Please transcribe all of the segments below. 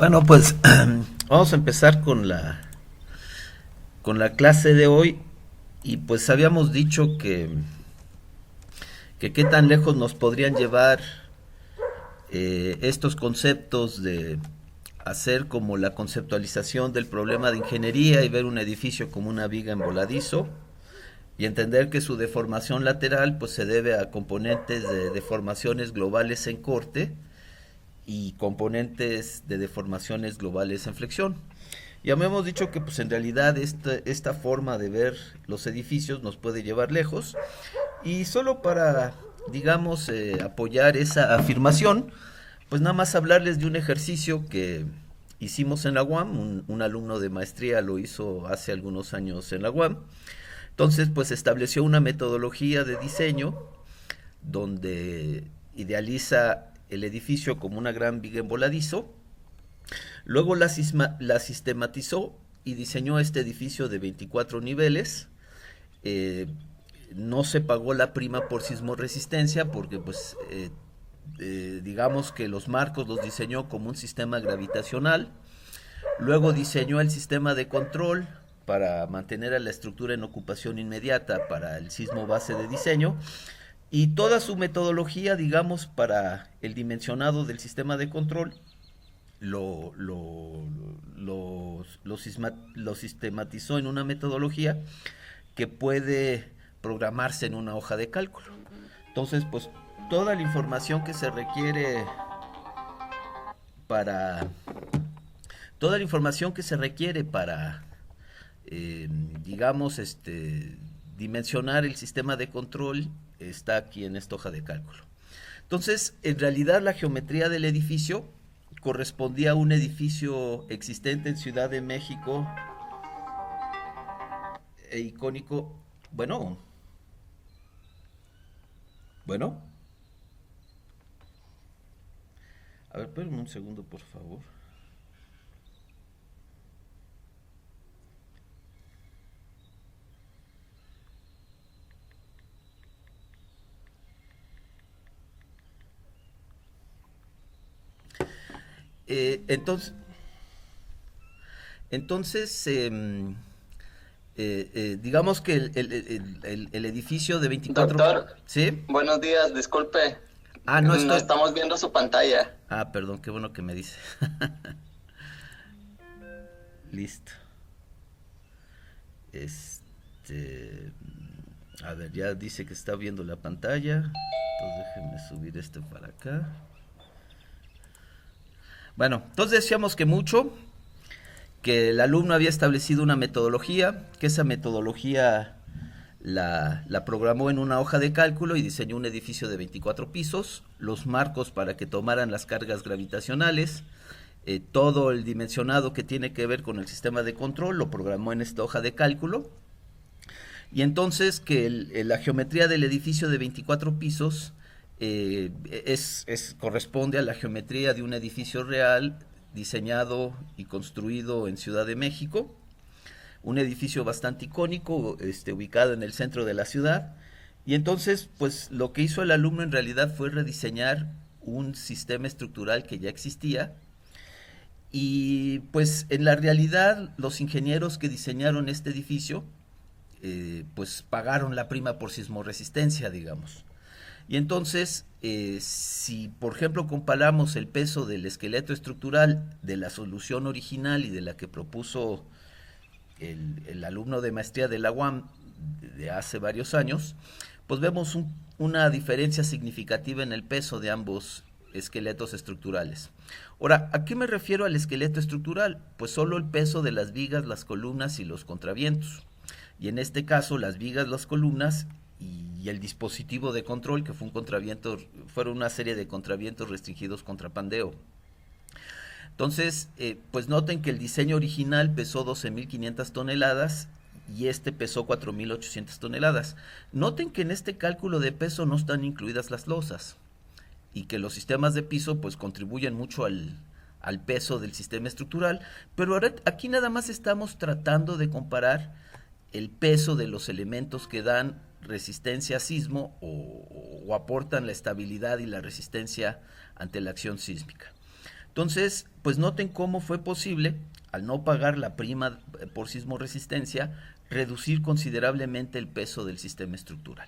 Bueno, pues vamos a empezar con la clase de hoy y pues habíamos dicho que qué tan lejos nos podrían llevar estos conceptos de hacer como la conceptualización del problema de ingeniería y ver un edificio como una viga en voladizo y entender que su deformación lateral pues se debe a componentes de deformaciones globales en corte y componentes de deformaciones globales en flexión. Ya me hemos dicho que pues en realidad esta forma de ver los edificios nos puede llevar lejos y solo para, digamos, apoyar esa afirmación, pues nada más hablarles de un ejercicio que hicimos en la UAM, un alumno de maestría lo hizo hace algunos años en la UAM. Entonces, pues estableció una metodología de diseño donde idealiza el edificio como una gran viga en voladizo. Luego la sistematizó y diseñó este edificio de 24 niveles. Eh, no se pagó la prima por sismoresistencia porque pues digamos que los marcos los diseñó como un sistema gravitacional. Luego diseñó el sistema de control para mantener a la estructura en ocupación inmediata para el sismo base de diseño y toda su metodología, digamos, para el dimensionado del sistema de control lo, lo, lo sistematizó en una metodología que puede programarse en una hoja de cálculo. Entonces, pues toda la información que se requiere para toda la información que se requiere para digamos dimensionar el sistema de control está aquí en esta hoja de cálculo. Entonces, en realidad la geometría del edificio correspondía a un edificio existente en Ciudad de México icónico. Bueno, bueno. A ver, espérenme un segundo, por favor. Eh, entonces, entonces, digamos que el edificio de 24. Doctor, ¿Sí? buenos días, disculpe, Ah, no no estoy. estamos viendo su pantalla. Ah, perdón, qué bueno que me dice. Listo. Este. A ver, ya dice que está viendo la pantalla. Entonces déjenme subir este para acá. Bueno, entonces decíamos que el alumno había establecido una metodología, que esa metodología la programó en una hoja de cálculo y diseñó un edificio de 24 pisos, los marcos para que tomaran las cargas gravitacionales, todo el dimensionado que tiene que ver con el sistema de control lo programó en esta hoja de cálculo y entonces que la geometría del edificio de 24 pisos corresponde a la geometría de un edificio real diseñado y construido en Ciudad de México, un edificio bastante icónico, ubicado en el centro de la ciudad. Y entonces, pues lo que hizo el alumno en realidad fue rediseñar un sistema estructural que ya existía. Y pues en la realidad los ingenieros que diseñaron este edificio, pues pagaron la prima por sismoresistencia, digamos. Y entonces, si por ejemplo comparamos el peso del esqueleto estructural de la solución original y de la que propuso el alumno de maestría de la UAM de hace varios años, pues vemos una diferencia significativa en el peso de ambos esqueletos estructurales. Ahora, ¿a qué me refiero al esqueleto estructural? Pues solo el peso de las vigas, las columnas y los contravientos. Y en este caso, las vigas, las columnas y el dispositivo de control, que fue un contraviento, fueron una serie de contravientos restringidos contra pandeo. Entonces, pues noten que el diseño original pesó 12.500 toneladas y este pesó 4.800 toneladas. Noten que en este cálculo de peso no están incluidas las losas y que los sistemas de piso pues contribuyen mucho al peso del sistema estructural, pero ahora aquí nada más estamos tratando de comparar el peso de los elementos que dan resistencia a sismo o aportan la estabilidad y la resistencia ante la acción sísmica. Entonces, pues noten cómo fue posible, al no pagar la prima por sismoresistencia, reducir considerablemente el peso del sistema estructural.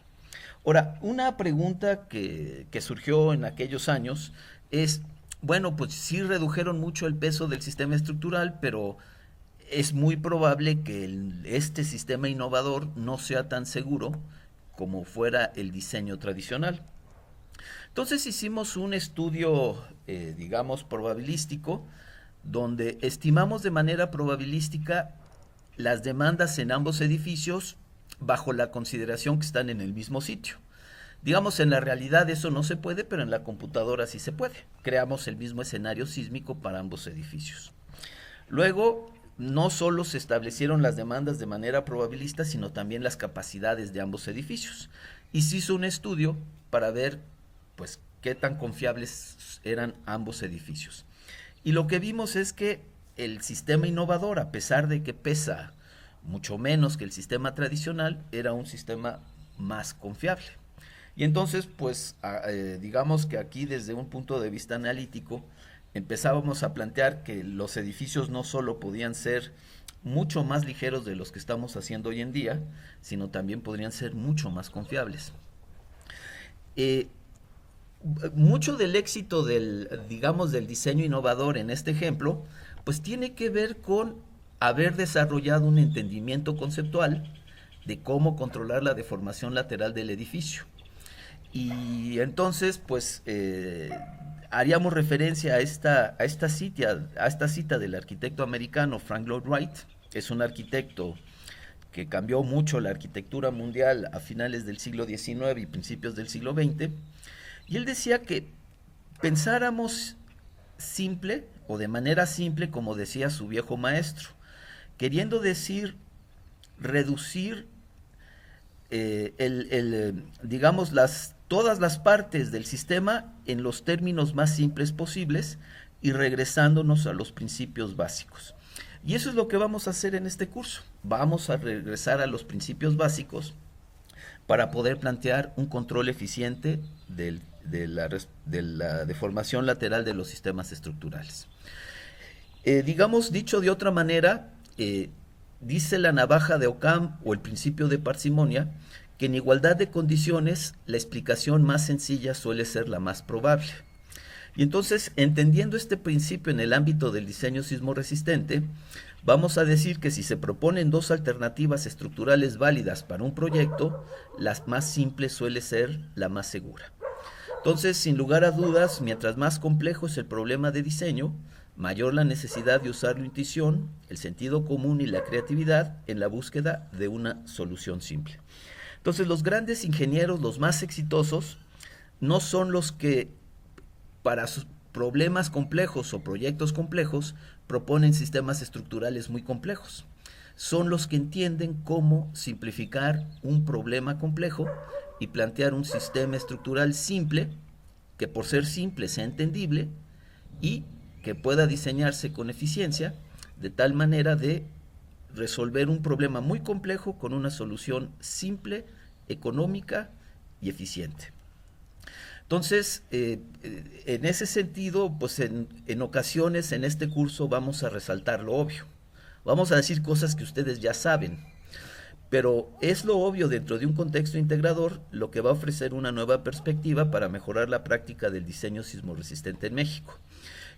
Ahora, una pregunta que surgió en aquellos años es, bueno, pues sí redujeron mucho el peso del sistema estructural, pero es muy probable que este sistema innovador no sea tan seguro como fuera el diseño tradicional. Entonces hicimos un estudio, digamos, probabilístico, donde estimamos de manera probabilística las demandas en ambos edificios bajo la consideración que están en el mismo sitio. Digamos, en la realidad eso no se puede, pero en la computadora sí se puede. Creamos el mismo escenario sísmico para ambos edificios. Luego, no solo se establecieron las demandas de manera probabilista, sino también las capacidades de ambos edificios. Y se hizo un estudio para ver, pues, qué tan confiables eran ambos edificios. Y lo que vimos es que el sistema innovador, a pesar de que pesa mucho menos que el sistema tradicional, era un sistema más confiable. Y entonces, pues, digamos que aquí desde un punto de vista analítico, empezábamos a plantear que los edificios no solo podían ser mucho más ligeros de los que estamos haciendo hoy en día, sino también podrían ser mucho más confiables. Mucho del éxito digamos, del diseño innovador en este ejemplo, pues tiene que ver con haber desarrollado un entendimiento conceptual de cómo controlar la deformación lateral del edificio. Y entonces, pues, haríamos referencia a esta cita del arquitecto americano Frank Lloyd Wright. Es un arquitecto que cambió mucho la arquitectura mundial a finales del siglo XIX y principios del siglo XX. Y él decía que pensáramos simple o de manera simple, como decía su viejo maestro, queriendo decir reducir digamos, todas las partes del sistema en los términos más simples posibles y regresándonos a los principios básicos. Y eso es lo que vamos a hacer en este curso. Vamos a regresar a los principios básicos para poder plantear un control eficiente de la deformación lateral de los sistemas estructurales. Digamos, dicho de otra manera, dice la navaja de Occam o el principio de parsimonia que en igualdad de condiciones la explicación más sencilla suele ser la más probable. Y entonces, entendiendo este principio en el ámbito del diseño sismorresistente, vamos a decir que si se proponen dos alternativas estructurales válidas para un proyecto, la más simple suele ser la más segura. Entonces, sin lugar a dudas, mientras más complejo es el problema de diseño, mayor la necesidad de usar la intuición, el sentido común y la creatividad en la búsqueda de una solución simple. Entonces, los grandes ingenieros, los más exitosos, no son los que para sus problemas complejos o proyectos complejos proponen sistemas estructurales muy complejos. Son los que entienden cómo simplificar un problema complejo y plantear un sistema estructural simple, que por ser simple sea entendible y que pueda diseñarse con eficiencia, de tal manera de resolver un problema muy complejo con una solución simple, económica y eficiente. Entonces, en ese sentido, pues en ocasiones en este curso vamos a resaltar lo obvio. Vamos a decir cosas que ustedes ya saben, pero es lo obvio dentro de un contexto integrador lo que va a ofrecer una nueva perspectiva para mejorar la práctica del diseño sismorresistente en México.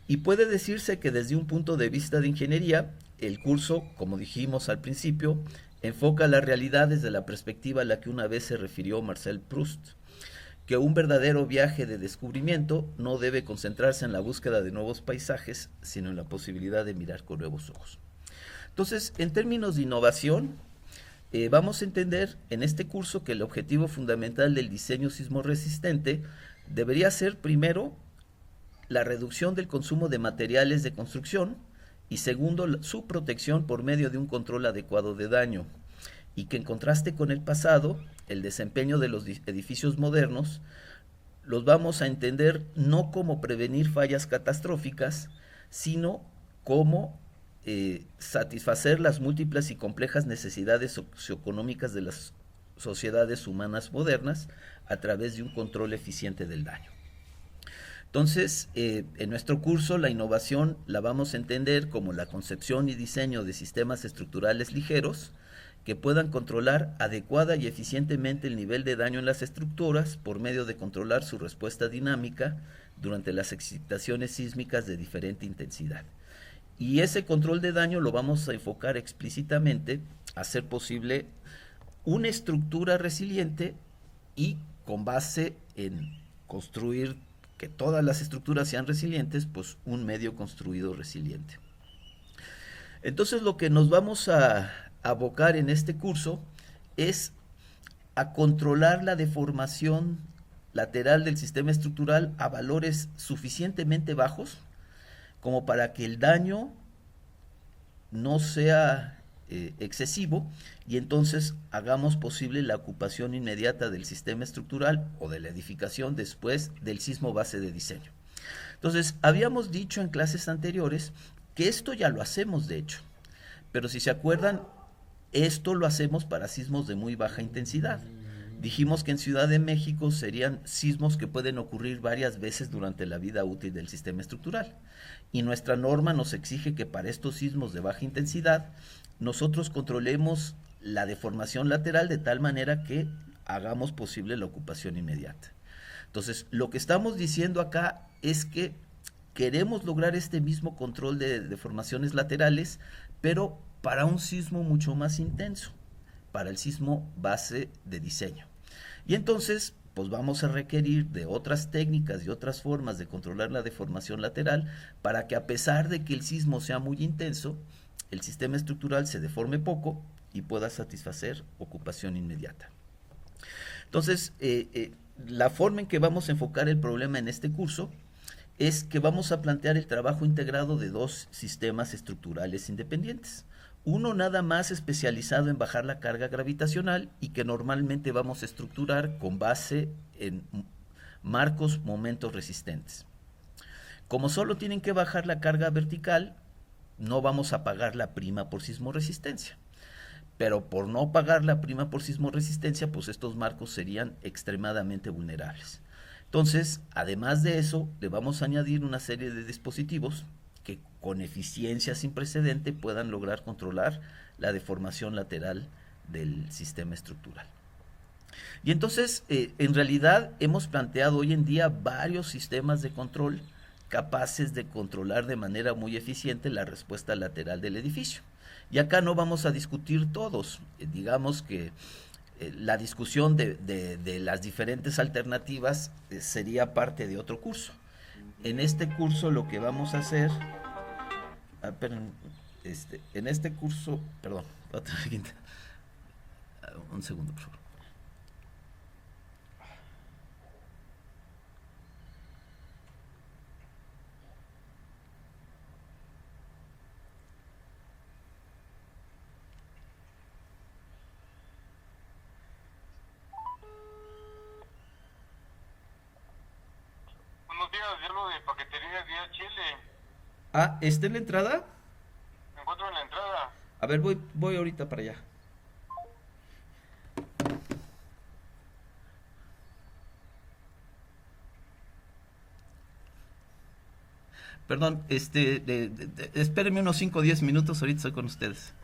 Y puede decirse que desde un punto de vista de ingeniería, el curso, como dijimos al principio, enfoca la realidad desde la perspectiva a la que una vez se refirió Marcel Proust, que un verdadero viaje de descubrimiento no debe concentrarse en la búsqueda de nuevos paisajes, sino en la posibilidad de mirar con nuevos ojos. Entonces, en términos de innovación, vamos a entender en este curso que el objetivo fundamental del diseño sismorresistente debería ser, primero, la reducción del consumo de materiales de construcción y segundo, su protección por medio de un control adecuado de daño, y que en contraste con el pasado, el desempeño de los edificios modernos los vamos a entender no como prevenir fallas catastróficas, sino como satisfacer las múltiples y complejas necesidades socioeconómicas de las sociedades humanas modernas a través de un control eficiente del daño. Entonces, en nuestro curso la innovación la vamos a entender como la concepción y diseño de sistemas estructurales ligeros que puedan controlar adecuada y eficientemente el nivel de daño en las estructuras por medio de controlar su respuesta dinámica durante las excitaciones sísmicas de diferente intensidad. Y ese control de daño lo vamos a enfocar explícitamente a hacer posible una estructura resiliente y con base en construir que todas las estructuras sean resilientes, pues un medio construido resiliente. Entonces lo que nos vamos a abocar en este curso es a controlar la deformación lateral del sistema estructural a valores suficientemente bajos como para que el daño no sea excesivo y entonces hagamos posible la ocupación inmediata del sistema estructural o de la edificación después del sismo base de diseño. Entonces, habíamos dicho en clases anteriores que esto ya lo hacemos de hecho, pero si se acuerdan, esto lo hacemos para sismos de muy baja intensidad. Dijimos que en Ciudad de México serían sismos que pueden ocurrir varias veces durante la vida útil del sistema estructural. Y nuestra norma nos exige que para estos sismos de baja intensidad nosotros controlemos la deformación lateral de tal manera que hagamos posible la ocupación inmediata. Entonces, lo que estamos diciendo acá es que queremos lograr este mismo control de deformaciones laterales, pero para un sismo mucho más intenso, para el sismo base de diseño. Y entonces, pues vamos a requerir de otras técnicas y otras formas de controlar la deformación lateral para que a pesar de que el sismo sea muy intenso, el sistema estructural se deforme poco y pueda satisfacer ocupación inmediata. Entonces, la forma en que vamos a enfocar el problema en este curso es que vamos a plantear el trabajo integrado de dos sistemas estructurales independientes. Uno nada más especializado en bajar la carga gravitacional y que normalmente vamos a estructurar con base en marcos momentos resistentes. Como solo tienen que bajar la carga vertical, no vamos a pagar la prima por sismoresistencia. Pero por no pagar la prima por sismoresistencia, pues estos marcos serían extremadamente vulnerables. Entonces, además de eso, le vamos a añadir una serie de dispositivos que con eficiencia sin precedente puedan lograr controlar la deformación lateral del sistema estructural. Y entonces, en realidad, hemos planteado hoy en día varios sistemas de control capaces de controlar de manera muy eficiente la respuesta lateral del edificio. Y acá no vamos a discutir todos, digamos que la discusión de las diferentes alternativas sería parte de otro curso. En este curso lo que vamos a hacer, en este curso, perdón, un segundo por favor. Buenos días, yo lo de paquetería DHL. Ah, ¿está en la entrada? Me encuentro en la entrada. A ver, voy ahorita para allá. Perdón, espérenme unos 5 o 10 minutos, ahorita estoy con ustedes.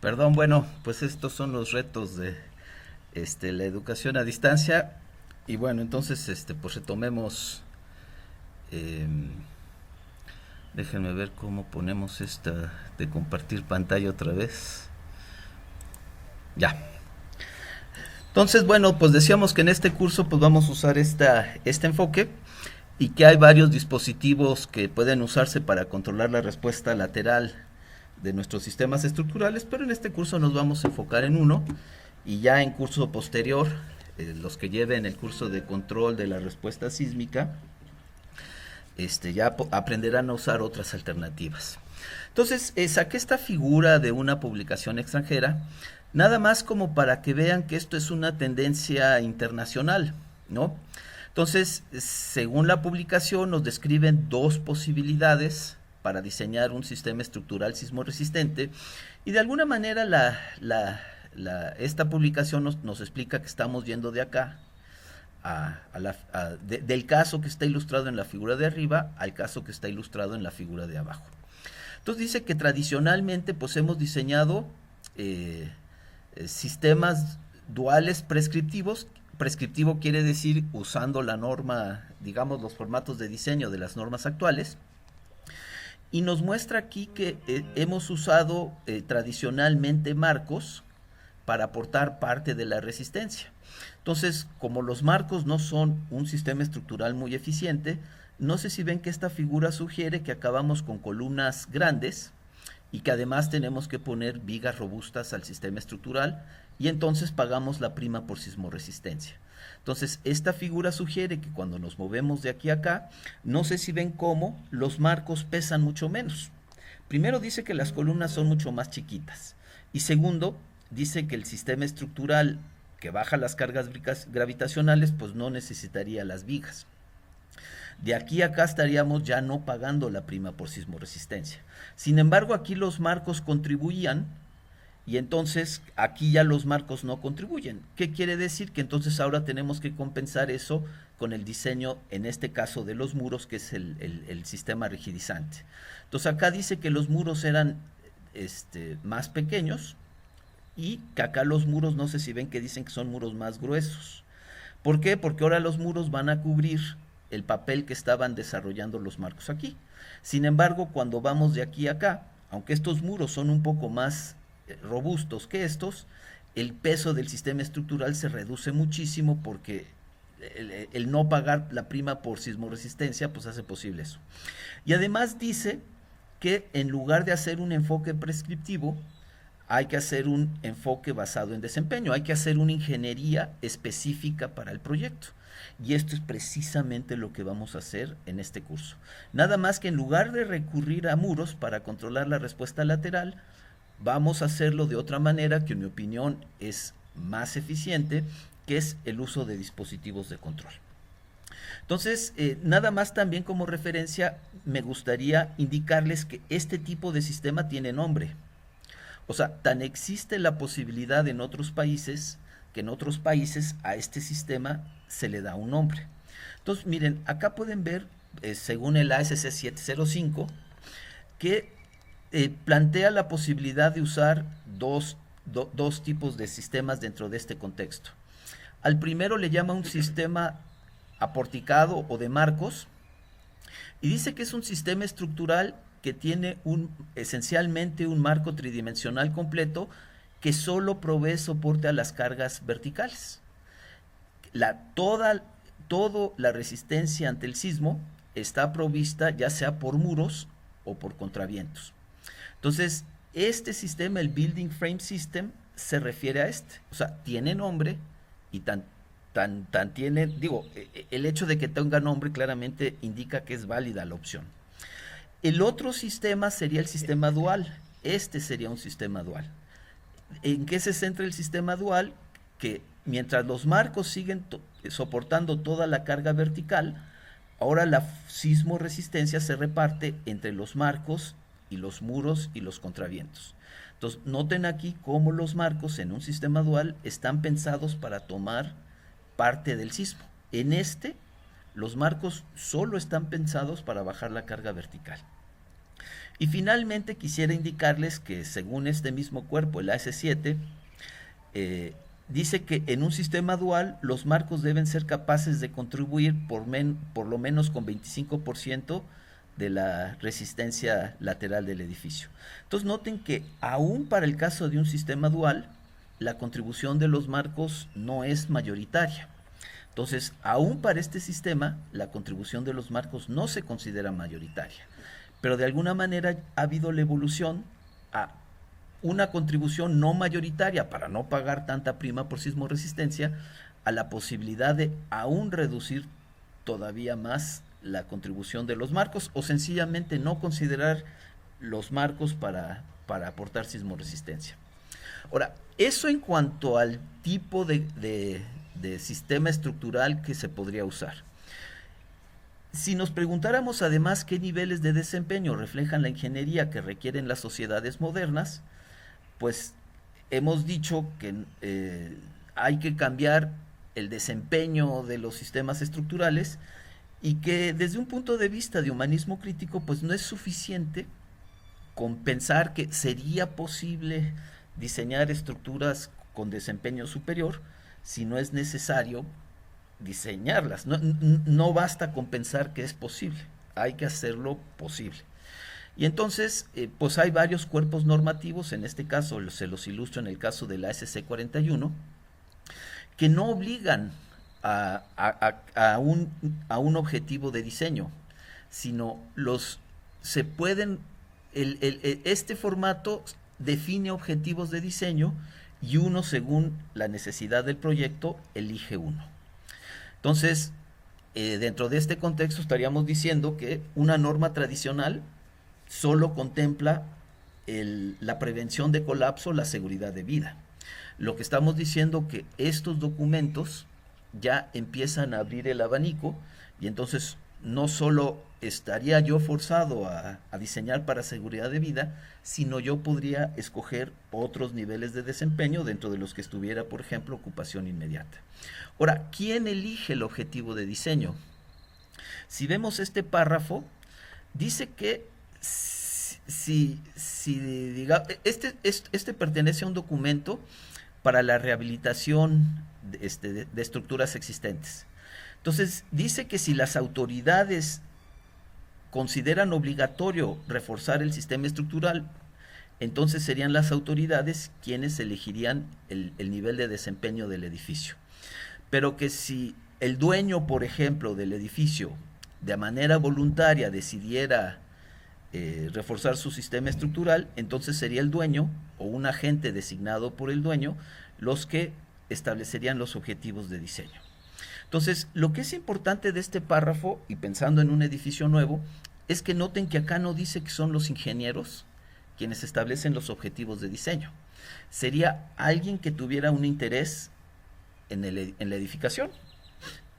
Perdón, bueno, pues estos son los retos de la educación a distancia. Y bueno, entonces pues retomemos. eh, Déjenme ver cómo ponemos esta de compartir pantalla otra vez. Ya. Entonces, bueno, pues decíamos que en este curso pues vamos a usar este enfoque y que hay varios dispositivos que pueden usarse para controlar la respuesta lateral de nuestros sistemas estructurales, pero en este curso nos vamos a enfocar en uno y ya en curso posterior, los que lleven el curso de control de la respuesta sísmica, ya aprenderán a usar otras alternativas. Entonces, saqué esta figura de una publicación extranjera, nada más como para que vean que esto es una tendencia internacional, ¿no? Entonces, según la publicación, nos describen dos posibilidades para diseñar un sistema estructural sismo resistente y de alguna manera esta publicación nos explica que estamos yendo de acá del caso que está ilustrado en la figura de arriba al caso que está ilustrado en la figura de abajo. Entonces dice que tradicionalmente pues hemos diseñado sistemas duales prescriptivos. Prescriptivo quiere decir usando la norma, digamos los formatos de diseño de las normas actuales, y nos muestra aquí que hemos usado tradicionalmente marcos para aportar parte de la resistencia. Entonces, como los marcos no son un sistema estructural muy eficiente, no sé si ven que esta figura sugiere que acabamos con columnas grandes y que además tenemos que poner vigas robustas al sistema estructural y entonces pagamos la prima por sismoresistencia. Entonces, esta figura sugiere que cuando nos movemos de aquí a acá, no sé si ven cómo los marcos pesan mucho menos. Primero dice que las columnas son mucho más chiquitas y segundo, dice que el sistema estructural que baja las cargas gravitacionales pues no necesitaría las vigas. De aquí a acá estaríamos ya no pagando la prima por sismoresistencia. Sin embargo, aquí los marcos contribuían y entonces aquí ya los marcos no contribuyen. ¿Qué quiere decir? Que entonces ahora tenemos que compensar eso con el diseño, en este caso de los muros, que es el sistema rigidizante. Entonces acá dice que los muros eran más pequeños y que acá los muros, no sé si ven que dicen que son muros más gruesos. ¿Por qué? Porque ahora los muros van a cubrir el papel que estaban desarrollando los marcos aquí. Sin embargo, cuando vamos de aquí a acá, aunque estos muros son un poco más robustos que estos, el peso del sistema estructural se reduce muchísimo porque el no pagar la prima por sismoresistencia pues hace posible eso. Y además dice que en lugar de hacer un enfoque prescriptivo, hay que hacer un enfoque basado en desempeño, hay que hacer una ingeniería específica para el proyecto. Y esto es precisamente lo que vamos a hacer en este curso. Nada más que en lugar de recurrir a muros para controlar la respuesta lateral, vamos a hacerlo de otra manera que en mi opinión es más eficiente, que es el uso de dispositivos de control. Entonces, nada más también como referencia, me gustaría indicarles que este tipo de sistema tiene nombre. O sea, tan existe la posibilidad en otros países que en otros países a este sistema se le da un nombre. Entonces, miren, acá pueden ver, según el ASC 705, que plantea la posibilidad de usar dos tipos de sistemas dentro de este contexto. Al primero le llama un sistema aporticado o de marcos, y dice que es un sistema estructural que tiene esencialmente un marco tridimensional completo que solo provee soporte a las cargas verticales. Toda la resistencia ante el sismo está provista ya sea por muros o por contravientos. Entonces, este sistema, el Building Frame System, se refiere a este. O sea, tiene nombre y tiene, digo, el hecho de que tenga nombre claramente indica que es válida la opción. El otro sistema sería el sistema dual. Este sería un sistema dual. ¿En qué se centra el sistema dual? Que mientras los marcos siguen soportando toda la carga vertical, ahora la sismoresistencia se reparte entre los marcos y los muros y los contravientos. Entonces, noten aquí cómo los marcos en un sistema dual están pensados para tomar parte del sismo. En los marcos solo están pensados para bajar la carga vertical. Y finalmente quisiera indicarles que según este mismo cuerpo, el AS7, dice que en un sistema dual los marcos deben ser capaces de contribuir por lo menos con 25% de la resistencia lateral del edificio. Entonces noten que aún para el caso de un sistema dual, la contribución de los marcos no es mayoritaria. Entonces, aún para este sistema, la contribución de los marcos no se considera mayoritaria. Pero de alguna manera ha habido la evolución a una contribución no mayoritaria para no pagar tanta prima por sismo resistencia, a la posibilidad de aún reducir todavía más la contribución de los marcos o sencillamente no considerar los marcos para aportar sismo resistencia. Ahora, eso en cuanto al tipo de sistema estructural que se podría usar. Si nos preguntáramos además qué niveles de desempeño reflejan la ingeniería que requieren las sociedades modernas, pues hemos dicho que hay que cambiar el desempeño de los sistemas estructurales y que desde un punto de vista de humanismo crítico, pues no es suficiente con pensar que sería posible diseñar estructuras con desempeño superior, si no es necesario diseñarlas. No basta con pensar que es posible, hay que hacerlo posible. Y entonces, pues hay varios cuerpos normativos, en este caso se los ilustro en el caso de la ASC 41, que no obligan a un objetivo de diseño, sino este formato define objetivos de diseño y uno, según la necesidad del proyecto, elige uno. Entonces, dentro de este contexto estaríamos diciendo que una norma tradicional solo contempla la prevención de colapso, la seguridad de vida. Lo que estamos diciendo que estos documentos ya empiezan a abrir el abanico y entonces no solo estaría yo forzado a diseñar para seguridad de vida, sino yo podría escoger otros niveles de desempeño dentro de los que estuviera, por ejemplo, ocupación inmediata. Ahora, ¿quién elige el objetivo de diseño? Si vemos este párrafo, dice que este pertenece a un documento para la rehabilitación de estructuras existentes. Entonces, dice que si las autoridades consideran obligatorio reforzar el sistema estructural, entonces serían las autoridades quienes elegirían el nivel de desempeño del edificio. Pero que si el dueño, por ejemplo, del edificio, de manera voluntaria decidiera reforzar su sistema estructural, entonces sería el dueño o un agente designado por el dueño los que establecerían los objetivos de diseño. Entonces, lo que es importante de este párrafo, y pensando en un edificio nuevo, es que noten que acá no dice que son los ingenieros quienes establecen los objetivos de diseño. Sería alguien que tuviera un interés en la edificación.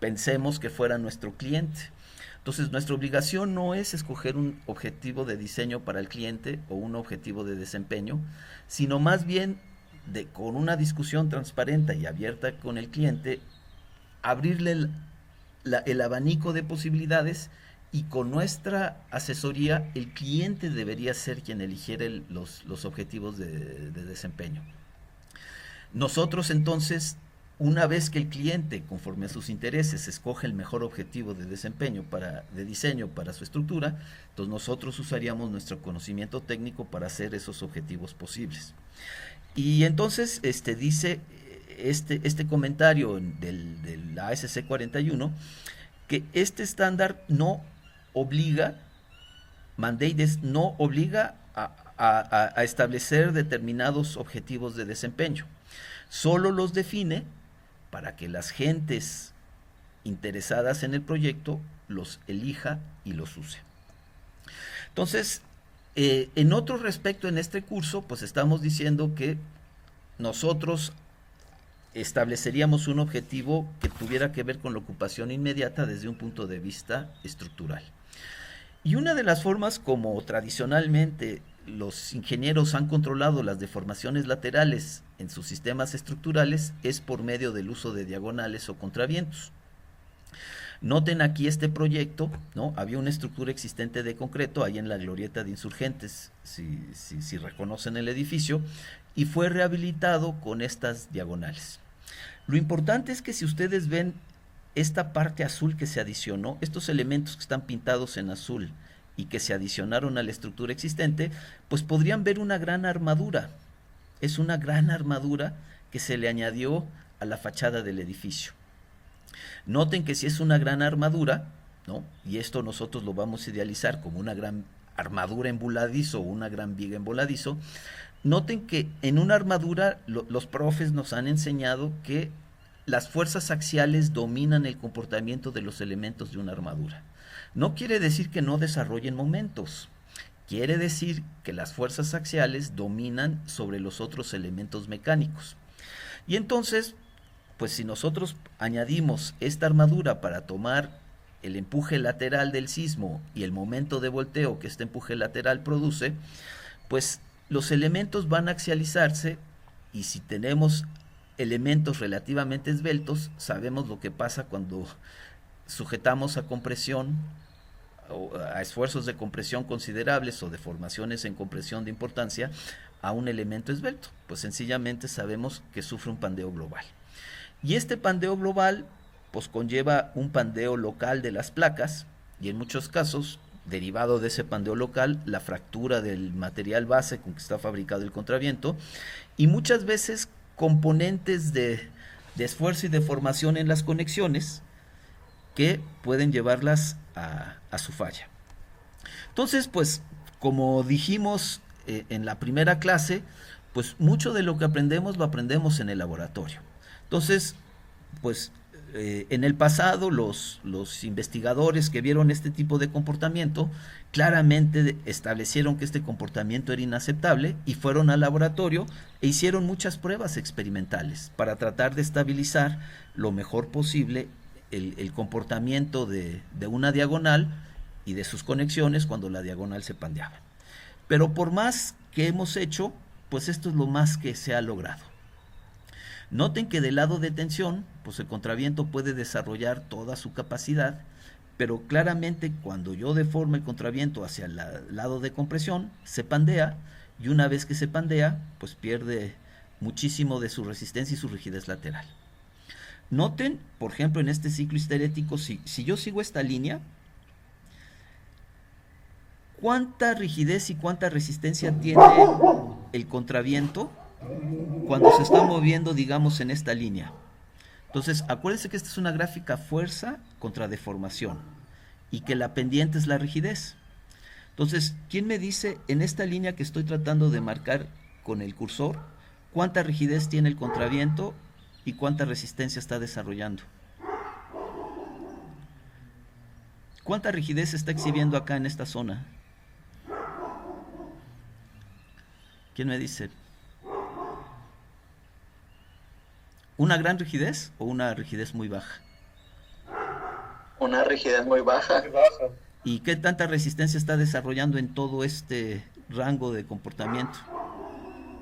Pensemos que fuera nuestro cliente. Entonces, nuestra obligación no es escoger un objetivo de diseño para el cliente o un objetivo de desempeño, sino más bien con una discusión transparente y abierta con el cliente, abrirle el abanico de posibilidades, y con nuestra asesoría el cliente debería ser quien eligiera los objetivos de desempeño. Nosotros entonces, una vez que el cliente, conforme a sus intereses, escoge el mejor objetivo de desempeño de diseño para su estructura, entonces nosotros usaríamos nuestro conocimiento técnico para hacer esos objetivos posibles. Y entonces dice este comentario del ASC 41 que este estándar no obliga, mandates no obliga a establecer determinados objetivos de desempeño, solo los define para que las gentes interesadas en el proyecto los elija y los use. Entonces, en otro respecto en este curso, pues estamos diciendo que nosotros estableceríamos un objetivo que tuviera que ver con la ocupación inmediata desde un punto de vista estructural. Y una de las formas como tradicionalmente los ingenieros han controlado las deformaciones laterales en sus sistemas estructurales es por medio del uso de diagonales o contravientos. Noten aquí este proyecto, ¿no? Había una estructura existente de concreto ahí en la glorieta de Insurgentes, si reconocen el edificio, y fue rehabilitado con estas diagonales. Lo importante es que si ustedes ven esta parte azul que se adicionó, estos elementos que están pintados en azul y que se adicionaron a la estructura existente, pues podrían ver una gran armadura. Es una gran armadura que se le añadió a la fachada del edificio. Noten que si es una gran armadura, ¿no? Y esto nosotros lo vamos a idealizar como una gran armadura en voladizo o una gran viga en voladizo. Noten que en una armadura los profes nos han enseñado que las fuerzas axiales dominan el comportamiento de los elementos de una armadura. No quiere decir que no desarrollen momentos. Quiere decir que las fuerzas axiales dominan sobre los otros elementos mecánicos. Y entonces, pues si nosotros añadimos esta armadura para tomar el empuje lateral del sismo y el momento de volteo que este empuje lateral produce, pues los elementos van a axializarse, y si tenemos elementos relativamente esbeltos, sabemos lo que pasa cuando sujetamos a compresión, a esfuerzos de compresión considerables o deformaciones en compresión de importancia a un elemento esbelto. Pues sencillamente sabemos que sufre un pandeo global. Y este pandeo global pues conlleva un pandeo local de las placas, y en muchos casos, derivado de ese pandeo local, la fractura del material base con que está fabricado el contraviento, y muchas veces componentes de esfuerzo y deformación en las conexiones que pueden llevarlas a su falla. Entonces, pues, como dijimos en la primera clase, pues mucho de lo que aprendemos lo aprendemos en el laboratorio. Entonces, pues en el pasado los investigadores que vieron este tipo de comportamiento claramente establecieron que este comportamiento era inaceptable y fueron al laboratorio e hicieron muchas pruebas experimentales para tratar de estabilizar lo mejor posible el comportamiento de una diagonal y de sus conexiones cuando la diagonal se pandeaba. Pero por más que hemos hecho, pues esto es lo más que se ha logrado. Noten que del lado de tensión, pues el contraviento puede desarrollar toda su capacidad, pero claramente cuando yo deformo el contraviento hacia el lado de compresión, se pandea, y una vez que se pandea, pues pierde muchísimo de su resistencia y su rigidez lateral. Noten, por ejemplo, en este ciclo histerético, si yo sigo esta línea, ¿cuánta rigidez y cuánta resistencia tiene el contraviento cuando se está moviendo, digamos, en esta línea? Entonces, acuérdense que esta es una gráfica fuerza contra deformación y que la pendiente es la rigidez. Entonces, ¿quién me dice en esta línea que estoy tratando de marcar con el cursor cuánta rigidez tiene el contraviento y cuánta resistencia está desarrollando? ¿Cuánta rigidez se está exhibiendo acá en esta zona? ¿Quién me dice? ¿Una gran rigidez o una rigidez muy baja? Una rigidez muy baja. ¿Y qué tanta resistencia está desarrollando en todo este rango de comportamiento?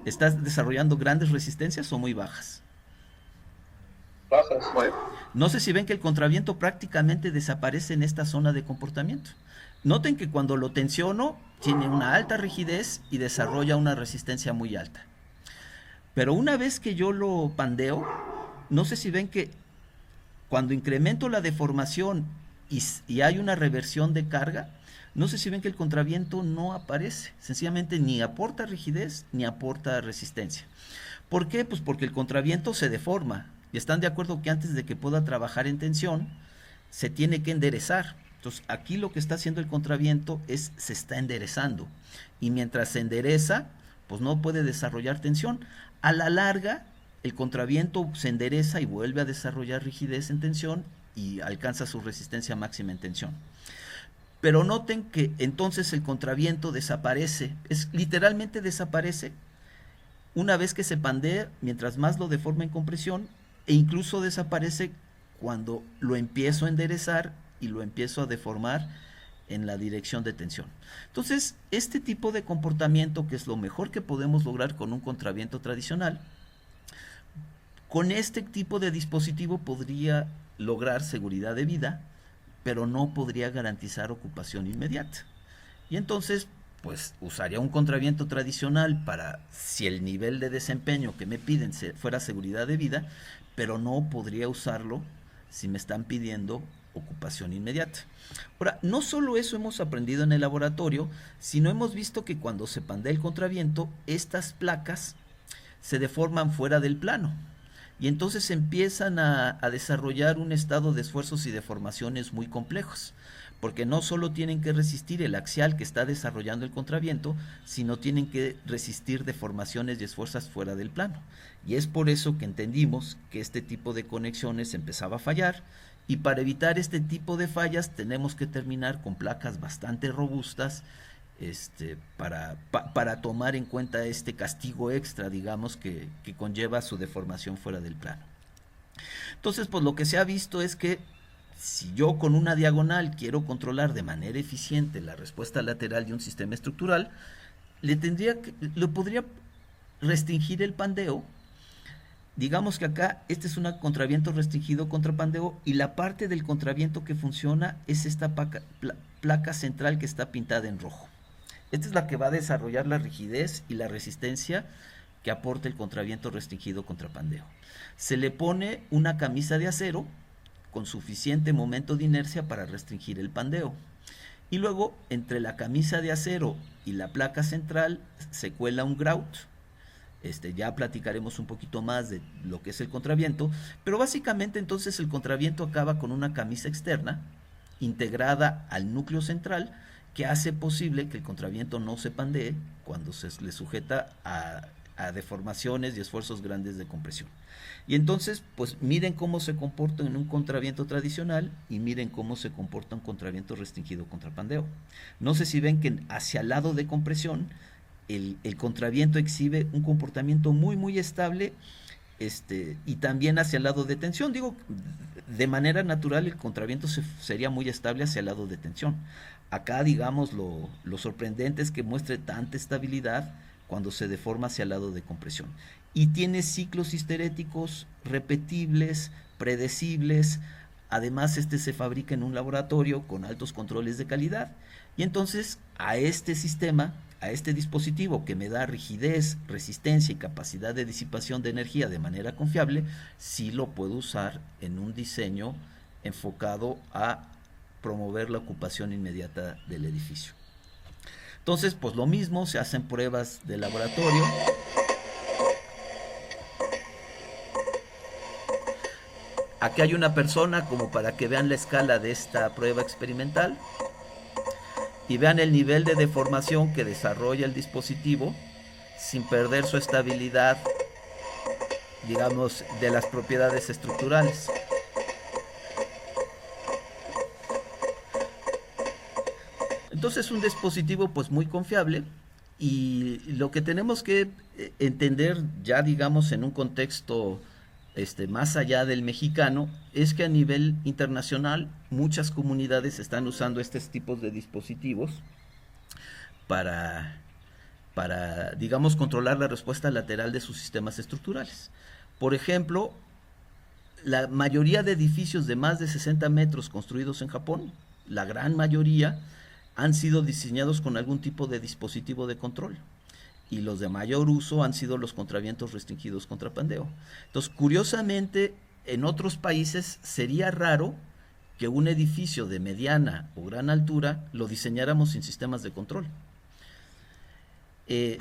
¿Estás desarrollando grandes resistencias o muy bajas? Bajas. No sé si ven que el contraviento prácticamente desaparece en esta zona de comportamiento. Noten que cuando lo tensiono tiene una alta rigidez y desarrolla una resistencia muy alta. Pero una vez que yo lo pandeo, no sé si ven que cuando incremento la deformación y hay una reversión de carga, no sé si ven que el contraviento no aparece. Sencillamente ni aporta rigidez ni aporta resistencia. ¿Por qué? Pues porque el contraviento se deforma. Y están de acuerdo que antes de que pueda trabajar en tensión, se tiene que enderezar. Entonces aquí lo que está haciendo el contraviento es se está enderezando. Y mientras se endereza, pues no puede desarrollar tensión. A la larga, el contraviento se endereza y vuelve a desarrollar rigidez en tensión y alcanza su resistencia máxima en tensión. Pero noten que entonces el contraviento desaparece, literalmente desaparece una vez que se pandea, mientras más lo deforma en compresión, e incluso desaparece cuando lo empiezo a enderezar y lo empiezo a deformar en la dirección de tensión. Entonces, este tipo de comportamiento, que es lo mejor que podemos lograr con un contraviento tradicional, con este tipo de dispositivo podría lograr seguridad de vida, pero no podría garantizar ocupación inmediata. Y entonces, pues usaría un contraviento tradicional para, si el nivel de desempeño que me piden fuera seguridad de vida, pero no podría usarlo si me están pidiendo ocupación inmediata. Ahora, no solo eso hemos aprendido en el laboratorio, sino hemos visto que cuando se pandea el contraviento, estas placas se deforman fuera del plano. Y entonces empiezan a desarrollar un estado de esfuerzos y deformaciones muy complejos, porque no solo tienen que resistir el axial que está desarrollando el contraviento, sino tienen que resistir deformaciones y esfuerzos fuera del plano. Y es por eso que entendimos que este tipo de conexiones empezaba a fallar, y para evitar este tipo de fallas tenemos que terminar con placas bastante robustas, para tomar en cuenta este castigo extra, digamos, que conlleva su deformación fuera del plano. Entonces, pues lo que se ha visto es que si yo con una diagonal quiero controlar de manera eficiente la respuesta lateral de un sistema estructural, le podría restringir el pandeo. Digamos que acá este es un contraviento restringido contra pandeo, y la parte del contraviento que funciona es esta placa central que está pintada en rojo. Esta es la que va a desarrollar la rigidez y la resistencia que aporta el contraviento restringido contra pandeo. Se le pone una camisa de acero con suficiente momento de inercia para restringir el pandeo. Y luego, entre la camisa de acero y la placa central, se cuela un grout. Ya platicaremos un poquito más de lo que es el contraviento, pero básicamente entonces el contraviento acaba con una camisa externa integrada al núcleo central, que hace posible que el contraviento no se pandee cuando se le sujeta a deformaciones y esfuerzos grandes de compresión. Y entonces, pues miren cómo se comporta en un contraviento tradicional y miren cómo se comporta un contraviento restringido contra pandeo. No sé si ven que hacia el lado de compresión el contraviento exhibe un comportamiento muy muy estable, y también hacia el lado de tensión. Digo, de manera natural el contraviento sería muy estable hacia el lado de tensión. Acá, digamos, lo sorprendente es que muestre tanta estabilidad cuando se deforma hacia el lado de compresión. Y tiene ciclos histeréticos repetibles, predecibles. Además, se fabrica en un laboratorio con altos controles de calidad. Y entonces, a este sistema, a este dispositivo que me da rigidez, resistencia y capacidad de disipación de energía de manera confiable, sí lo puedo usar en un diseño enfocado a promover la ocupación inmediata del edificio. Entonces, pues lo mismo, se hacen pruebas de laboratorio. Aquí hay una persona como para que vean la escala de esta prueba experimental y vean el nivel de deformación que desarrolla el dispositivo sin perder su estabilidad, digamos, de las propiedades estructurales. Entonces, un dispositivo pues muy confiable, y lo que tenemos que entender ya, digamos, en un contexto más allá del mexicano, es que a nivel internacional muchas comunidades están usando estos tipos de dispositivos para, digamos, controlar la respuesta lateral de sus sistemas estructurales. Por ejemplo, la mayoría de edificios de más de 60 metros construidos en Japón, la gran mayoría, han sido diseñados con algún tipo de dispositivo de control, y los de mayor uso han sido los contravientos restringidos contra pandeo. Entonces, curiosamente, en otros países sería raro que un edificio de mediana o gran altura lo diseñáramos sin sistemas de control.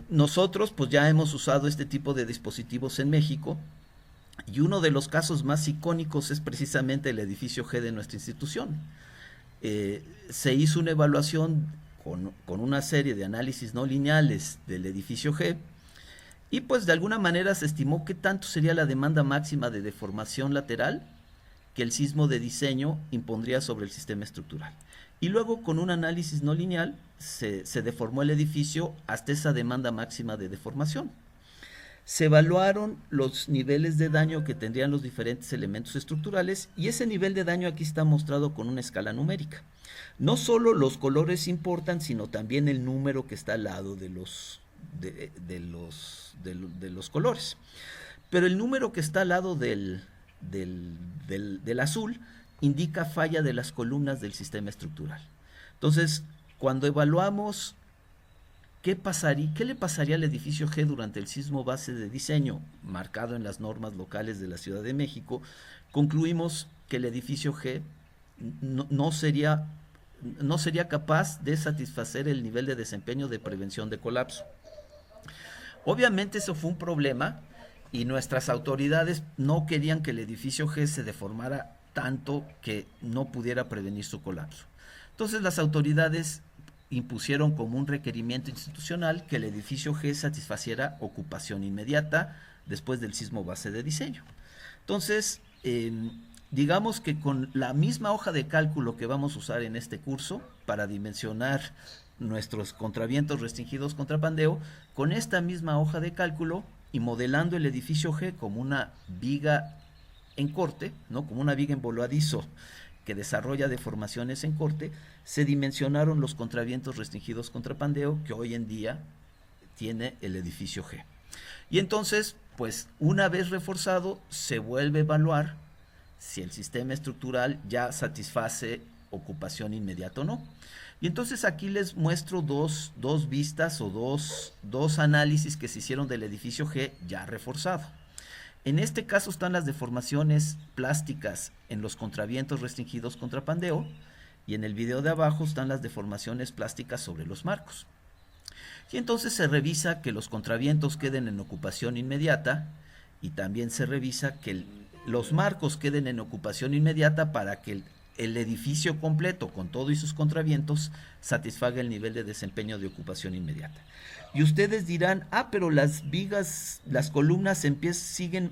Nosotros pues ya hemos usado este tipo de dispositivos en México, y uno de los casos más icónicos es precisamente el edificio G de nuestra institución. Se hizo una evaluación con una serie de análisis no lineales del edificio G, y pues de alguna manera se estimó qué tanto sería la demanda máxima de deformación lateral que el sismo de diseño impondría sobre el sistema estructural. Y luego, con un análisis no lineal, se deformó el edificio hasta esa demanda máxima de deformación. Se evaluaron los niveles de daño que tendrían los diferentes elementos estructurales, y ese nivel de daño aquí está mostrado con una escala numérica. No solo los colores importan, sino también el número que está al lado de los colores. Pero el número que está al lado del azul indica falla de las columnas del sistema estructural. Entonces, cuando evaluamos qué le pasaría al edificio G durante el sismo base de diseño marcado en las normas locales de la Ciudad de México, concluimos que el edificio G no sería capaz de satisfacer el nivel de desempeño de prevención de colapso. Obviamente eso fue un problema y nuestras autoridades no querían que el edificio G se deformara tanto que no pudiera prevenir su colapso. Entonces las autoridades impusieron como un requerimiento institucional que el edificio G satisfaciera ocupación inmediata después del sismo base de diseño. Entonces, digamos que con la misma hoja de cálculo que vamos a usar en este curso para dimensionar nuestros contravientos restringidos contra pandeo, con esta misma hoja de cálculo y modelando el edificio G como una viga en corte, ¿no? Como una viga en voladizo que desarrolla deformaciones en corte, se dimensionaron los contravientos restringidos contra pandeo que hoy en día tiene el edificio G. Y entonces, pues una vez reforzado, se vuelve a evaluar si el sistema estructural ya satisface ocupación inmediata o no. Y entonces aquí les muestro dos vistas o dos análisis que se hicieron del edificio G ya reforzado. En este caso están las deformaciones plásticas en los contravientos restringidos contra pandeo y en el video de abajo están las deformaciones plásticas sobre los marcos. Y entonces se revisa que los contravientos queden en ocupación inmediata y también se revisa que los marcos queden en ocupación inmediata para que el edificio completo con todo y sus contravientos satisfaga el nivel de desempeño de ocupación inmediata. Y ustedes dirán, pero las vigas, las columnas siguen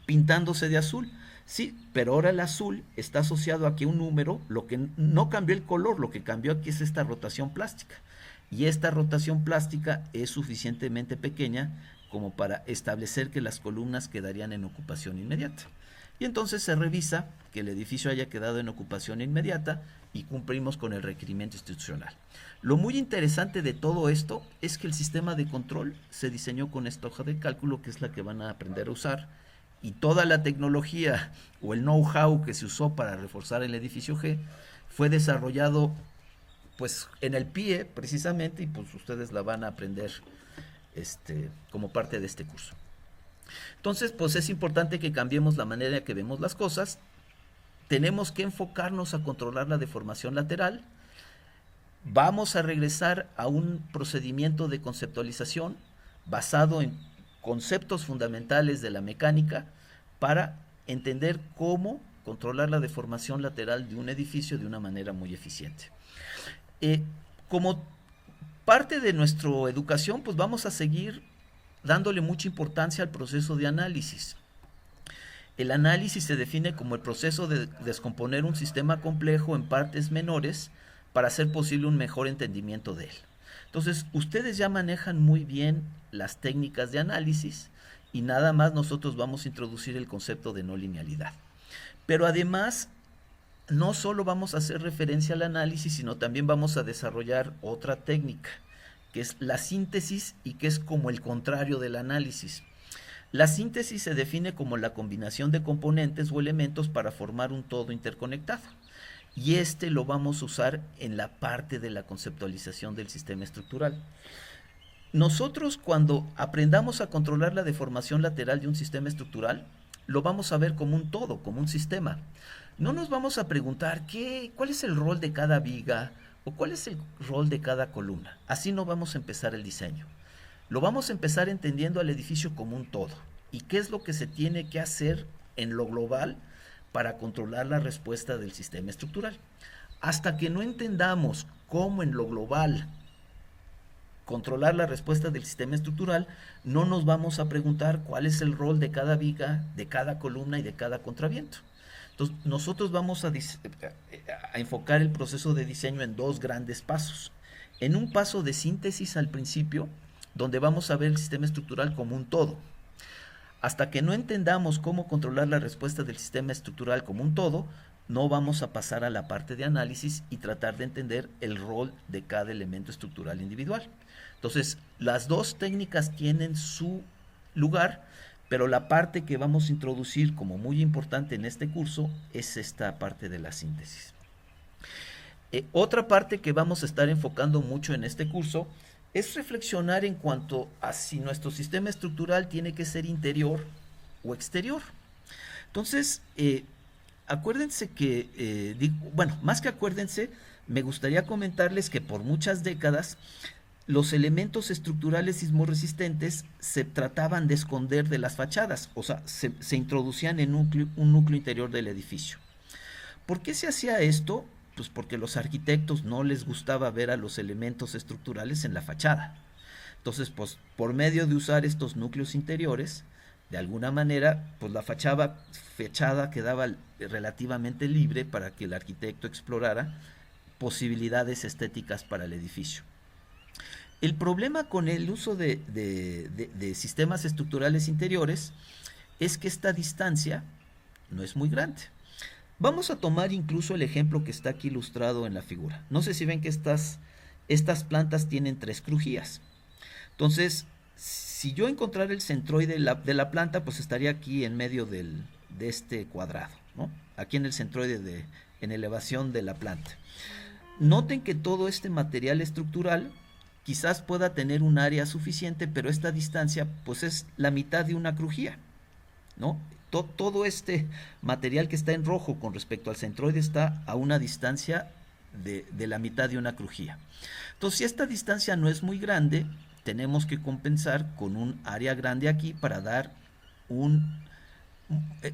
pintándose de azul. Sí, pero ahora el azul está asociado aquí a un número, lo que no cambió el color, lo que cambió aquí es esta rotación plástica. Y esta rotación plástica es suficientemente pequeña como para establecer que las columnas quedarían en ocupación inmediata. Y entonces se revisa que el edificio haya quedado en ocupación inmediata y cumplimos con el requerimiento institucional. Lo muy interesante de todo esto es que el sistema de control se diseñó con esta hoja de cálculo, que es la que van a aprender a usar, y toda la tecnología o el know-how que se usó para reforzar el edificio G fue desarrollado pues en el PIE precisamente, y pues ustedes la van a aprender como parte de este curso. Entonces, pues es importante que cambiemos la manera en que vemos las cosas. Tenemos que enfocarnos a controlar la deformación lateral. Vamos a regresar a un procedimiento de conceptualización basado en conceptos fundamentales de la mecánica para entender cómo controlar la deformación lateral de un edificio de una manera muy eficiente. Como parte de nuestra educación, pues vamos a seguir dándole mucha importancia al proceso de análisis. El análisis se define como el proceso de descomponer un sistema complejo en partes menores para hacer posible un mejor entendimiento de él. Entonces, ustedes ya manejan muy bien las técnicas de análisis y nada más nosotros vamos a introducir el concepto de no linealidad. Pero además, no solo vamos a hacer referencia al análisis, sino también vamos a desarrollar otra técnica, que es la síntesis y que es como el contrario del análisis. La síntesis se define como la combinación de componentes o elementos para formar un todo interconectado. Y lo vamos a usar en la parte de la conceptualización del sistema estructural. Nosotros, cuando aprendamos a controlar la deformación lateral de un sistema estructural, lo vamos a ver como un todo, como un sistema. No nos vamos a preguntar cuál es el rol de cada viga o cuál es el rol de cada columna. Así no vamos a empezar el diseño. Lo vamos a empezar entendiendo al edificio como un todo. ¿Y qué es lo que se tiene que hacer en lo global para controlar la respuesta del sistema estructural? Hasta que no entendamos cómo en lo global controlar la respuesta del sistema estructural, no nos vamos a preguntar cuál es el rol de cada viga, de cada columna y de cada contraviento. Entonces, nosotros vamos a enfocar el proceso de diseño en dos grandes pasos. En un paso de síntesis al principio, donde vamos a ver el sistema estructural como un todo. Hasta que no entendamos cómo controlar la respuesta del sistema estructural como un todo, no vamos a pasar a la parte de análisis y tratar de entender el rol de cada elemento estructural individual. Entonces, las dos técnicas tienen su lugar, pero la parte que vamos a introducir como muy importante en este curso es esta parte de la síntesis. Otra parte que vamos a estar enfocando mucho en este curso es reflexionar en cuanto a si nuestro sistema estructural tiene que ser interior o exterior. Entonces, acuérdense que, bueno, más que acuérdense, me gustaría comentarles que por muchas décadas los elementos estructurales sismorresistentes se trataban de esconder de las fachadas, o sea, se introducían en un núcleo interior del edificio. ¿Por qué se hacía esto? Pues porque los arquitectos no les gustaba ver a los elementos estructurales en la fachada. Entonces, pues, por medio de usar estos núcleos interiores, de alguna manera, pues la fachada quedaba relativamente libre para que el arquitecto explorara posibilidades estéticas para el edificio. El problema con el uso de sistemas estructurales interiores es que esta distancia no es muy grande. Vamos a tomar incluso el ejemplo que está aquí ilustrado en la figura. No sé si ven que estas plantas tienen 3 crujías. Entonces, si yo encontrara el centroide de la planta, pues estaría aquí en medio de este cuadrado, ¿no? Aquí en el centroide en elevación de la planta. Noten que todo este material estructural quizás pueda tener un área suficiente, pero esta distancia pues es la mitad de una crujía, ¿no? Todo este material que está en rojo con respecto al centroide está a una distancia de la mitad de una crujía. Entonces, si esta distancia no es muy grande, tenemos que compensar con un área grande aquí para dar un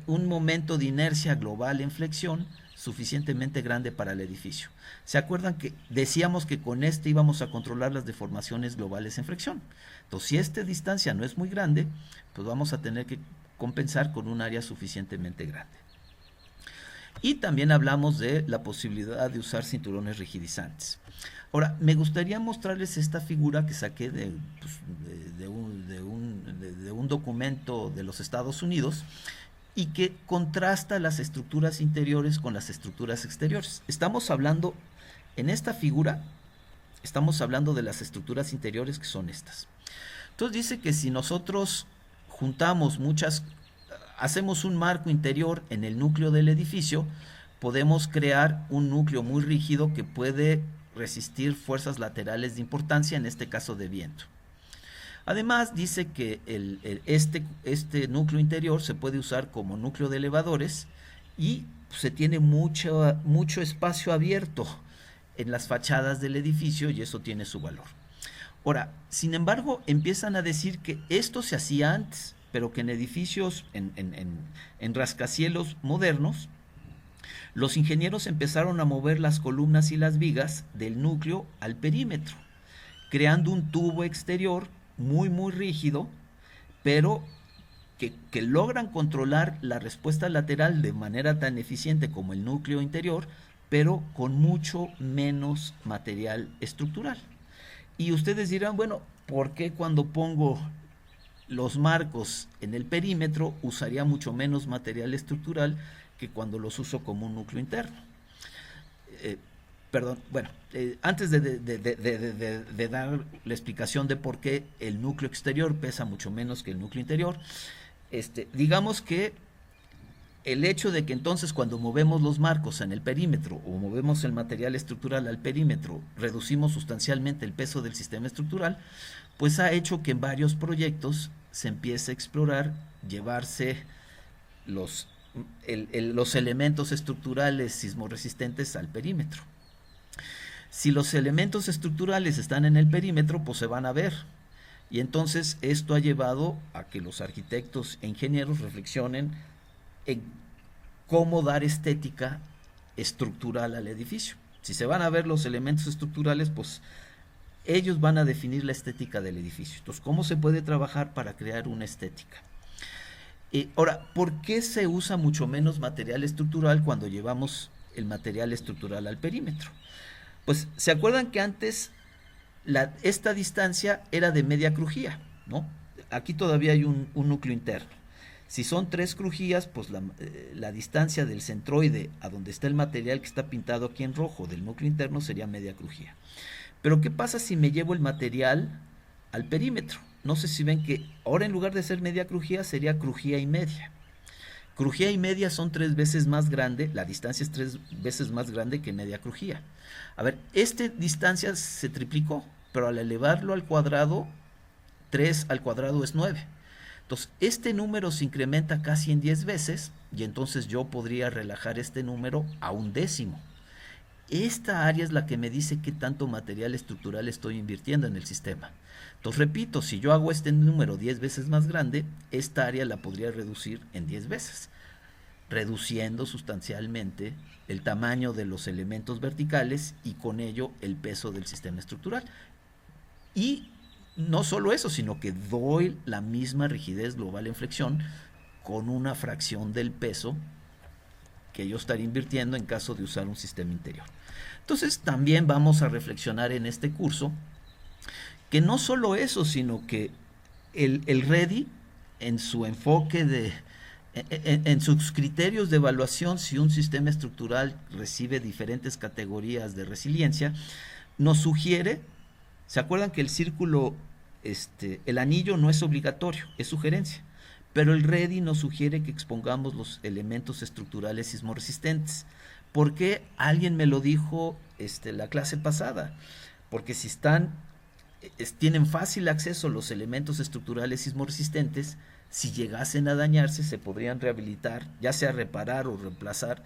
momento de inercia global en flexión suficientemente grande para el edificio. ¿Se acuerdan que decíamos que con este íbamos a controlar las deformaciones globales en flexión? Entonces, si esta distancia no es muy grande, pues vamos a tener que compensar con un área suficientemente grande. Y también hablamos de la posibilidad de usar cinturones rigidizantes. Ahora, me gustaría mostrarles esta figura que saqué de un documento de los Estados Unidos y que contrasta las estructuras interiores con las estructuras exteriores. Estamos hablando, en esta figura, estamos hablando de las estructuras interiores, que son estas. Entonces dice que si nosotros juntamos hacemos un marco interior en el núcleo del edificio, podemos crear un núcleo muy rígido que puede resistir fuerzas laterales de importancia, en este caso de viento. Además, dice que este núcleo interior se puede usar como núcleo de elevadores y se tiene mucho espacio abierto en las fachadas del edificio y eso tiene su valor. Ahora, sin embargo, empiezan a decir que esto se hacía antes, pero que en edificios, en rascacielos modernos, los ingenieros empezaron a mover las columnas y las vigas del núcleo al perímetro, creando un tubo exterior muy rígido, pero que logran controlar la respuesta lateral de manera tan eficiente como el núcleo interior, pero con mucho menos material estructural. Y ustedes dirán, bueno, ¿por qué cuando pongo los marcos en el perímetro usaría mucho menos material estructural que cuando los uso como un núcleo interno? Antes de dar la explicación de por qué el núcleo exterior pesa mucho menos que el núcleo interior, digamos que el hecho de que entonces cuando movemos los marcos en el perímetro o movemos el material estructural al perímetro, reducimos sustancialmente el peso del sistema estructural, pues ha hecho que en varios proyectos se empiece a explorar llevarse los elementos estructurales sismorresistentes al perímetro. Si los elementos estructurales están en el perímetro, pues se van a ver. Y entonces esto ha llevado a que los arquitectos e ingenieros reflexionen en cómo dar estética estructural al edificio. Si se van a ver los elementos estructurales, pues ellos van a definir la estética del edificio. Entonces, ¿cómo se puede trabajar para crear una estética? Ahora, ¿por qué se usa mucho menos material estructural cuando llevamos el material estructural al perímetro? Pues, ¿se acuerdan que antes esta distancia era de media crujía, ¿no? Aquí todavía hay un núcleo interno. Si son 3 crujías, pues la distancia del centroide a donde está el material que está pintado aquí en rojo del núcleo interno sería media crujía. Pero ¿qué pasa si me llevo el material al perímetro? no sé si ven que ahora en lugar de ser media crujía sería crujía y media. Crujía y media son 3 veces más grande, la distancia es 3 veces más grande que media crujía. A ver, esta distancia se triplicó, pero al elevarlo al cuadrado, 3 al cuadrado es 9. Entonces, este número se incrementa casi en 10 veces y entonces yo podría relajar este número a un décimo. Esta área es la que me dice qué tanto material estructural estoy invirtiendo en el sistema. Entonces, repito, si yo hago este número 10 veces más grande, esta área la podría reducir en 10 veces, reduciendo sustancialmente el tamaño de los elementos verticales y con ello el peso del sistema estructural. Y no solo eso, sino que doy la misma rigidez global en flexión con una fracción del peso que yo estaría invirtiendo en caso de usar un sistema interior. Entonces también vamos a reflexionar en este curso que no solo eso, sino que el REDI en su enfoque en sus criterios de evaluación, si un sistema estructural recibe diferentes categorías de resiliencia, nos sugiere, ¿se acuerdan que el círculo, el anillo no es obligatorio, es sugerencia? Pero el REDI nos sugiere que expongamos los elementos estructurales sismoresistentes. ¿Por qué? Alguien me lo dijo la clase pasada. Porque si tienen fácil acceso los elementos estructurales sismoresistentes, si llegasen a dañarse se podrían rehabilitar, ya sea reparar o reemplazar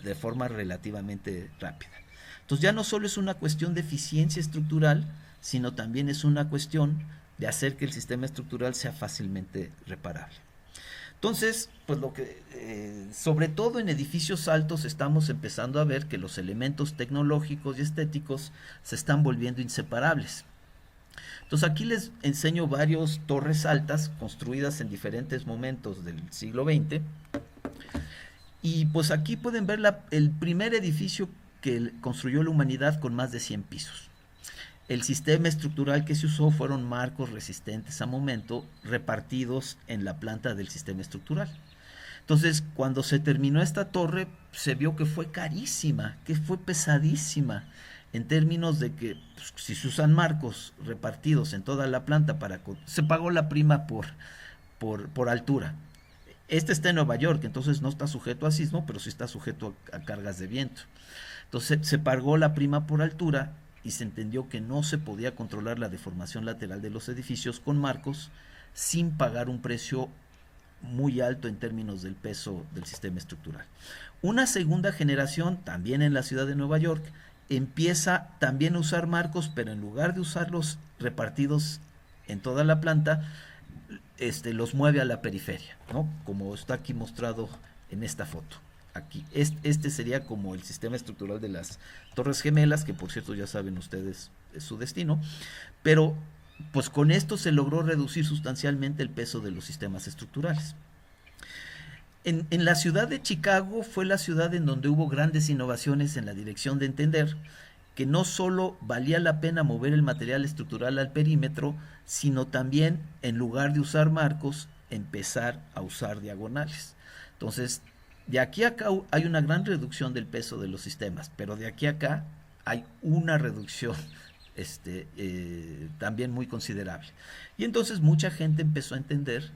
de forma relativamente rápida. Entonces ya no solo es una cuestión de eficiencia estructural, sino también es una cuestión de hacer que el sistema estructural sea fácilmente reparable. Entonces, pues sobre todo en edificios altos estamos empezando a ver que los elementos tecnológicos y estéticos se están volviendo inseparables. Entonces aquí les enseño varias torres altas construidas en diferentes momentos del siglo XX. Y pues aquí pueden ver el primer edificio que construyó la humanidad con más de 100 pisos. El sistema estructural que se usó fueron marcos resistentes a momento repartidos en la planta del sistema estructural. Entonces, cuando se terminó esta torre, se vio que fue carísima, que fue pesadísima, en términos de que pues, si se usan marcos repartidos en toda la planta, se pagó la prima por altura. Está en Nueva York, entonces no está sujeto a sismo, pero sí está sujeto a cargas de viento. Entonces se pagó la prima por altura y se entendió que no se podía controlar la deformación lateral de los edificios con marcos sin pagar un precio muy alto en términos del peso del sistema estructural. Una segunda generación, también en la ciudad de Nueva York, empieza también a usar marcos, pero en lugar de usarlos repartidos en toda la planta, los mueve a la periferia, ¿no? Como está aquí mostrado en esta foto. Aquí, sería como el sistema estructural de las Torres Gemelas, que por cierto ya saben ustedes es su destino, pero pues con esto se logró reducir sustancialmente el peso de los sistemas estructurales. En la ciudad de Chicago fue la ciudad en donde hubo grandes innovaciones en la dirección de entender que no solo valía la pena mover el material estructural al perímetro, sino también, en lugar de usar marcos, empezar a usar diagonales. Entonces, de aquí a acá hay una gran reducción del peso de los sistemas, pero de aquí a acá hay una reducción también muy considerable. Y entonces mucha gente empezó a entender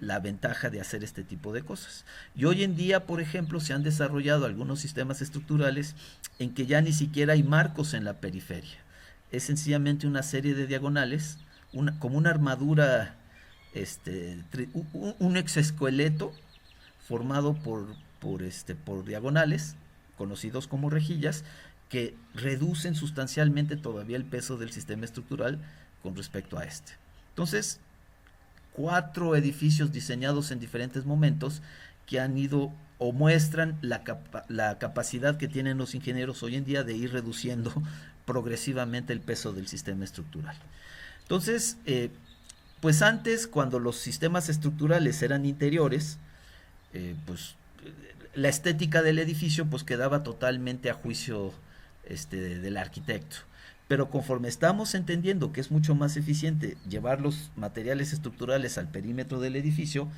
la ventaja de hacer este tipo de cosas. Y hoy en día, por ejemplo, se han desarrollado algunos sistemas estructurales en que ya ni siquiera hay marcos en la periferia. Es sencillamente una serie de diagonales, como una armadura, un exoesqueleto formado por diagonales, conocidos como rejillas, que reducen sustancialmente todavía el peso del sistema estructural con respecto a este. Entonces, 4 edificios diseñados en diferentes momentos que han ido o muestran la capacidad que tienen los ingenieros hoy en día de ir reduciendo progresivamente el peso del sistema estructural. Entonces, pues antes, cuando los sistemas estructurales eran interiores, pues la estética del edificio pues quedaba totalmente a juicio del arquitecto. Pero conforme estamos entendiendo que es mucho más eficiente llevar los materiales estructurales al perímetro del edificio,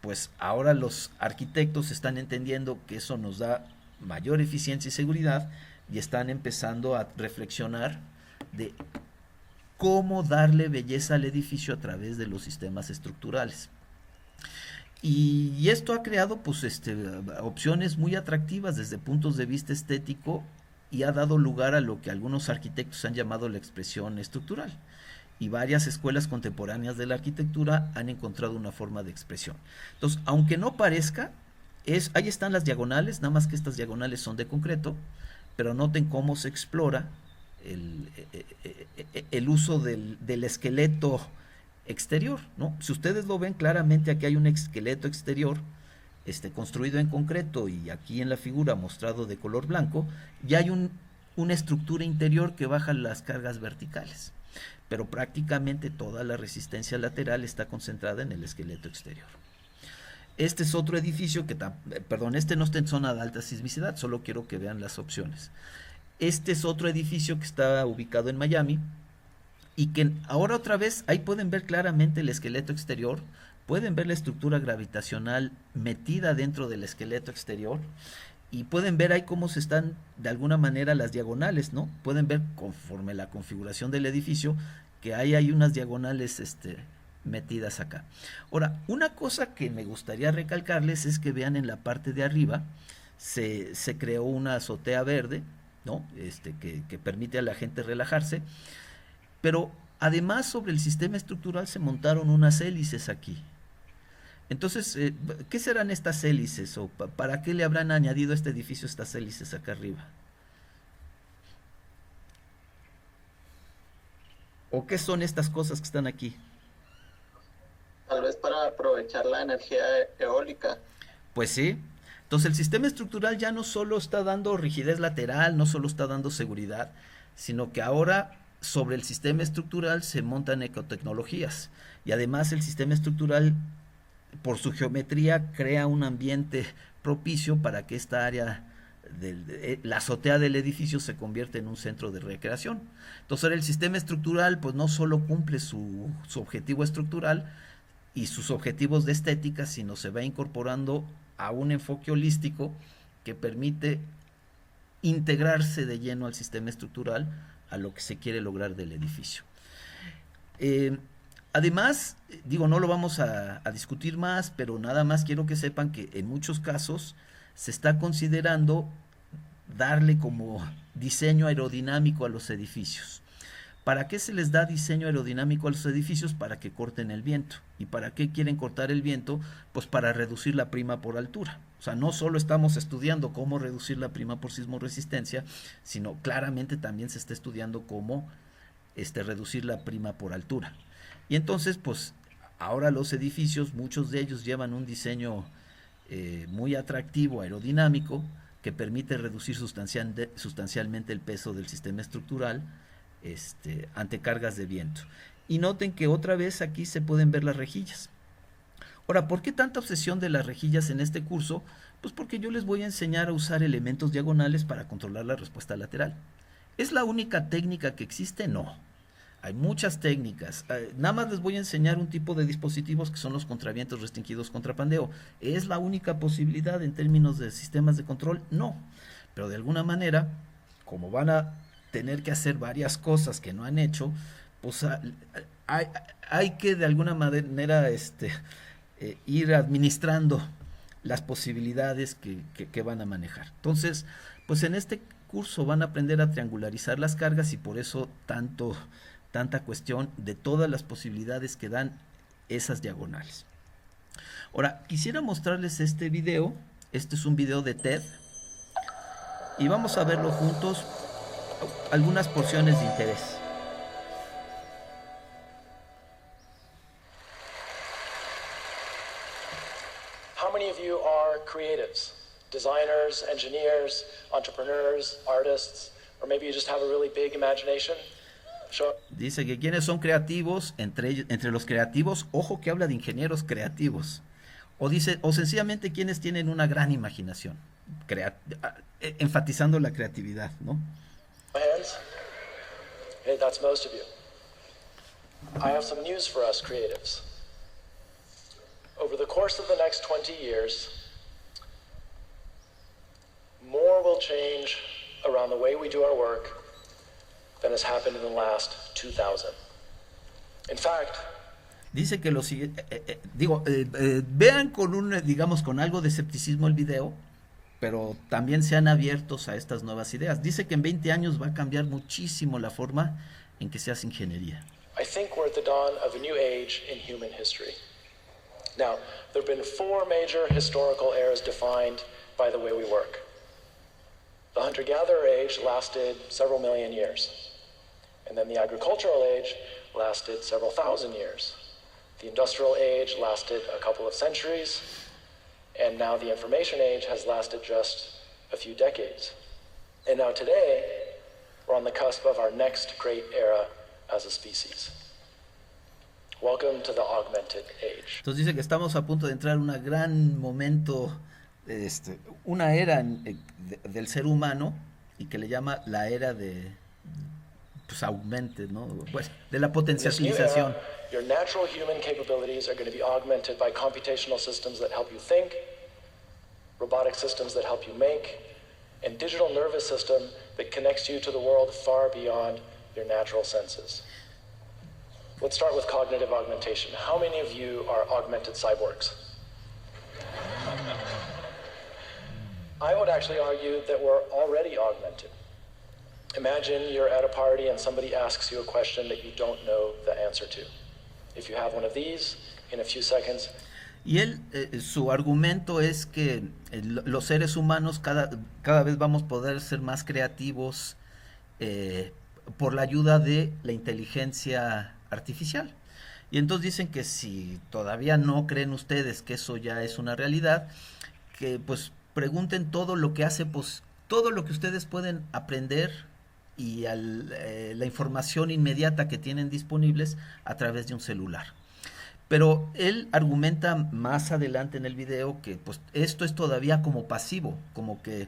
pues ahora los arquitectos están entendiendo que eso nos da mayor eficiencia y seguridad y están empezando a reflexionar de cómo darle belleza al edificio a través de los sistemas estructurales. Y esto ha creado pues opciones muy atractivas desde puntos de vista estético y ha dado lugar a lo que algunos arquitectos han llamado la expresión estructural. Y varias escuelas contemporáneas de la arquitectura han encontrado una forma de expresión. Entonces, aunque no parezca, ahí están las diagonales, nada más que estas diagonales son de concreto, pero noten cómo se explora el uso del esqueleto exterior, ¿no? Si ustedes lo ven claramente, aquí hay un esqueleto exterior construido en concreto y aquí en la figura mostrado de color blanco, y hay una estructura interior que baja las cargas verticales, pero prácticamente toda la resistencia lateral está concentrada en el esqueleto exterior. Este es otro edificio que, este no está en zona de alta sismicidad, solo quiero que vean las opciones. Este es otro edificio que está ubicado en Miami y que ahora otra vez, ahí pueden ver claramente el esqueleto exterior, pueden ver la estructura gravitacional metida dentro del esqueleto exterior y pueden ver ahí cómo se están de alguna manera las diagonales, ¿no? Pueden ver conforme la configuración del edificio que hay unas diagonales metidas acá. Ahora, una cosa que me gustaría recalcarles es que vean en la parte de arriba se creó una azotea verde, ¿no? Que permite a la gente relajarse, pero además sobre el sistema estructural se montaron unas hélices aquí. Entonces, ¿qué serán estas hélices o para qué le habrán añadido a este edificio estas hélices acá arriba? ¿O qué son estas cosas que están aquí? Tal vez para aprovechar la energía eólica. Pues sí. Entonces el sistema estructural ya no solo está dando rigidez lateral, no solo está dando seguridad, sino que ahora sobre el sistema estructural se montan ecotecnologías. Y además el sistema estructural, por su geometría, crea un ambiente propicio para que esta área, la azotea del edificio, se convierta en un centro de recreación. Entonces ahora el sistema estructural pues no solo cumple su objetivo estructural y sus objetivos de estética, sino se va incorporando a un enfoque holístico que permite integrarse de lleno al sistema estructural, a lo que se quiere lograr del edificio. Además, no lo vamos a discutir más, pero nada más quiero que sepan que en muchos casos se está considerando darle como diseño aerodinámico a los edificios. ¿Para qué se les da diseño aerodinámico a los edificios? Para que corten el viento. ¿Y para qué quieren cortar el viento? Pues para reducir la prima por altura. O sea, no solo estamos estudiando cómo reducir la prima por sismoresistencia, sino claramente también se está estudiando cómo reducir la prima por altura. Y entonces, pues, ahora los edificios, muchos de ellos llevan un diseño muy atractivo, aerodinámico, que permite reducir sustancialmente el peso del sistema estructural ante cargas de viento. Y noten que otra vez aquí se pueden ver las rejillas. Ahora, ¿por qué tanta obsesión de las rejillas en este curso? Pues porque yo les voy a enseñar a usar elementos diagonales para controlar la respuesta lateral. ¿Es la única técnica que existe? No. Hay muchas técnicas. Nada más les voy a enseñar un tipo de dispositivos que son los contravientos restringidos contra pandeo. ¿Es la única posibilidad en términos de sistemas de control? No. Pero de alguna manera, como van a tener que hacer varias cosas que no han hecho, pues hay que de alguna manera ir administrando las posibilidades que van a manejar. Entonces, pues en este curso van a aprender a triangularizar las cargas y por eso tanta cuestión de todas las posibilidades que dan esas diagonales. Ahora, quisiera mostrarles este video. Este es un video de TED y vamos a verlo juntos, algunas porciones de interés. How many of you are creatives? Designers, engineers, entrepreneurs, artists, or maybe you just have a really big imagination? Sure. Dice que quienes son creativos, entre los creativos, ojo que habla de ingenieros creativos, o sencillamente quienes tienen una gran imaginación, enfatizando la creatividad, ¿no? Hands. Hey, that's most of you. I have some news for us creatives. Over the course of the next 20 years, more will change around the way we do our work than has happened in the last 2,000. In fact, Dice que vean con digamos, con algo de escepticismo el video, pero también sean abiertos a estas nuevas ideas. Dice que en 20 años va a cambiar muchísimo la forma en que se hace ingeniería. I think we're at the dawn of a new age in human history. Now, there have been 4 major historical eras defined by the way we work. The hunter-gatherer age lasted several million years. And then the agricultural age lasted several thousand years. The industrial age lasted a couple of centuries. And now the information age has lasted just a few decades. And now today, we're on the cusp of our next great era as a species. Welcome to the augmented age. Entonces dice que estamos a punto de entrar en un gran momento, una era del ser humano, y que le llama la era de augmented, ¿no? Bueno, de la potencialización. Your natural human capabilities are going to be augmented by computational systems that help you think, robotic systems that help you make, and digital nervous system that connects you to the world far beyond your natural senses. Let's start with cognitive augmentation. How many of you are augmented cyborgs? I would actually argue that we're already augmented. Imagine you're at a party and somebody asks you a question that you don't know the answer to. If you have one of these, in a few seconds. Y su argumento es que los seres humanos cada vez vamos a poder ser más creativos por la ayuda de la inteligencia artificial. Y entonces dicen que si todavía no creen ustedes que eso ya es una realidad, que pues pregunten todo lo que hace, pues todo lo que ustedes pueden aprender y la información inmediata que tienen disponibles a través de un celular. Pero él argumenta más adelante en el video que pues esto es todavía como pasivo, como que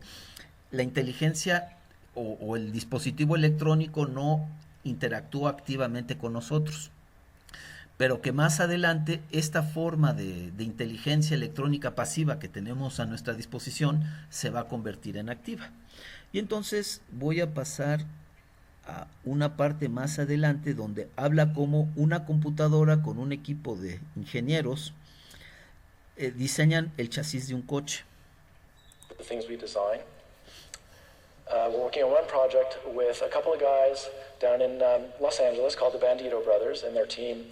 la inteligencia o el dispositivo electrónico no interactúa activamente con nosotros, pero que más adelante esta forma de inteligencia electrónica pasiva que tenemos a nuestra disposición se va a convertir en activa. Y entonces voy a pasar a una parte más adelante donde habla cómo una computadora con un equipo de ingenieros diseñan el chasis de un coche. The things we design. We're working on one project with a couple of guys down in Los Angeles called the Bandito Brothers and their team.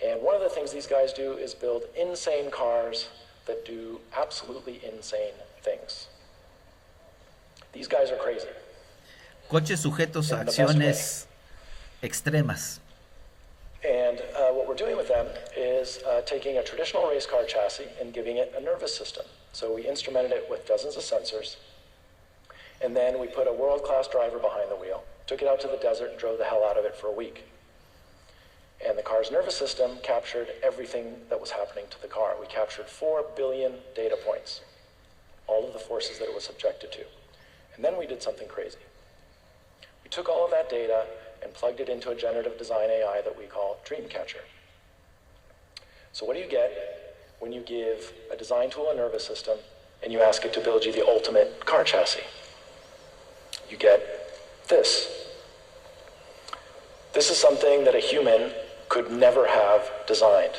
And one of the things these guys do is build insane cars that do absolutely insane things. These guys are crazy. Coches sujetos a acciones extremas. And what we're doing with them is taking a traditional race car chassis and giving it a nervous system. So we instrumented it with dozens of sensors. And then we put a world-class driver behind the wheel, took it out to the desert and drove the hell out of it for a week. And the car's nervous system captured everything that was happening to the car. We captured 4 billion data points, all of the forces that it was subjected to. And then we did something crazy. We took all of that data and plugged it into a generative design AI that we call Dreamcatcher. So what do you get when you give a design tool a nervous system and you ask it to build you the ultimate car chassis? You get this. This is something that a human could never have designed,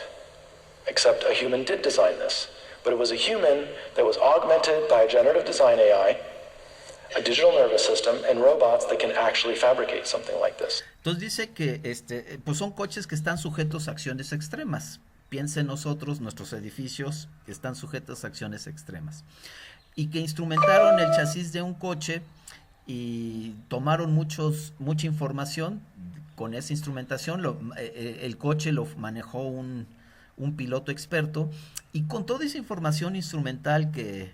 except a human did design this. But it was a human that was augmented by a generative design AI, a digital nervous system, and robots that can actually fabricate something like this. Entonces dice que pues son coches que están sujetos a acciones extremas. Piensen nosotros, nuestros edificios que están sujetos a acciones extremas. Y que instrumentaron el chasis de un coche y tomaron mucha información. Con esa instrumentación el coche lo manejó un piloto experto, y con toda esa información instrumental que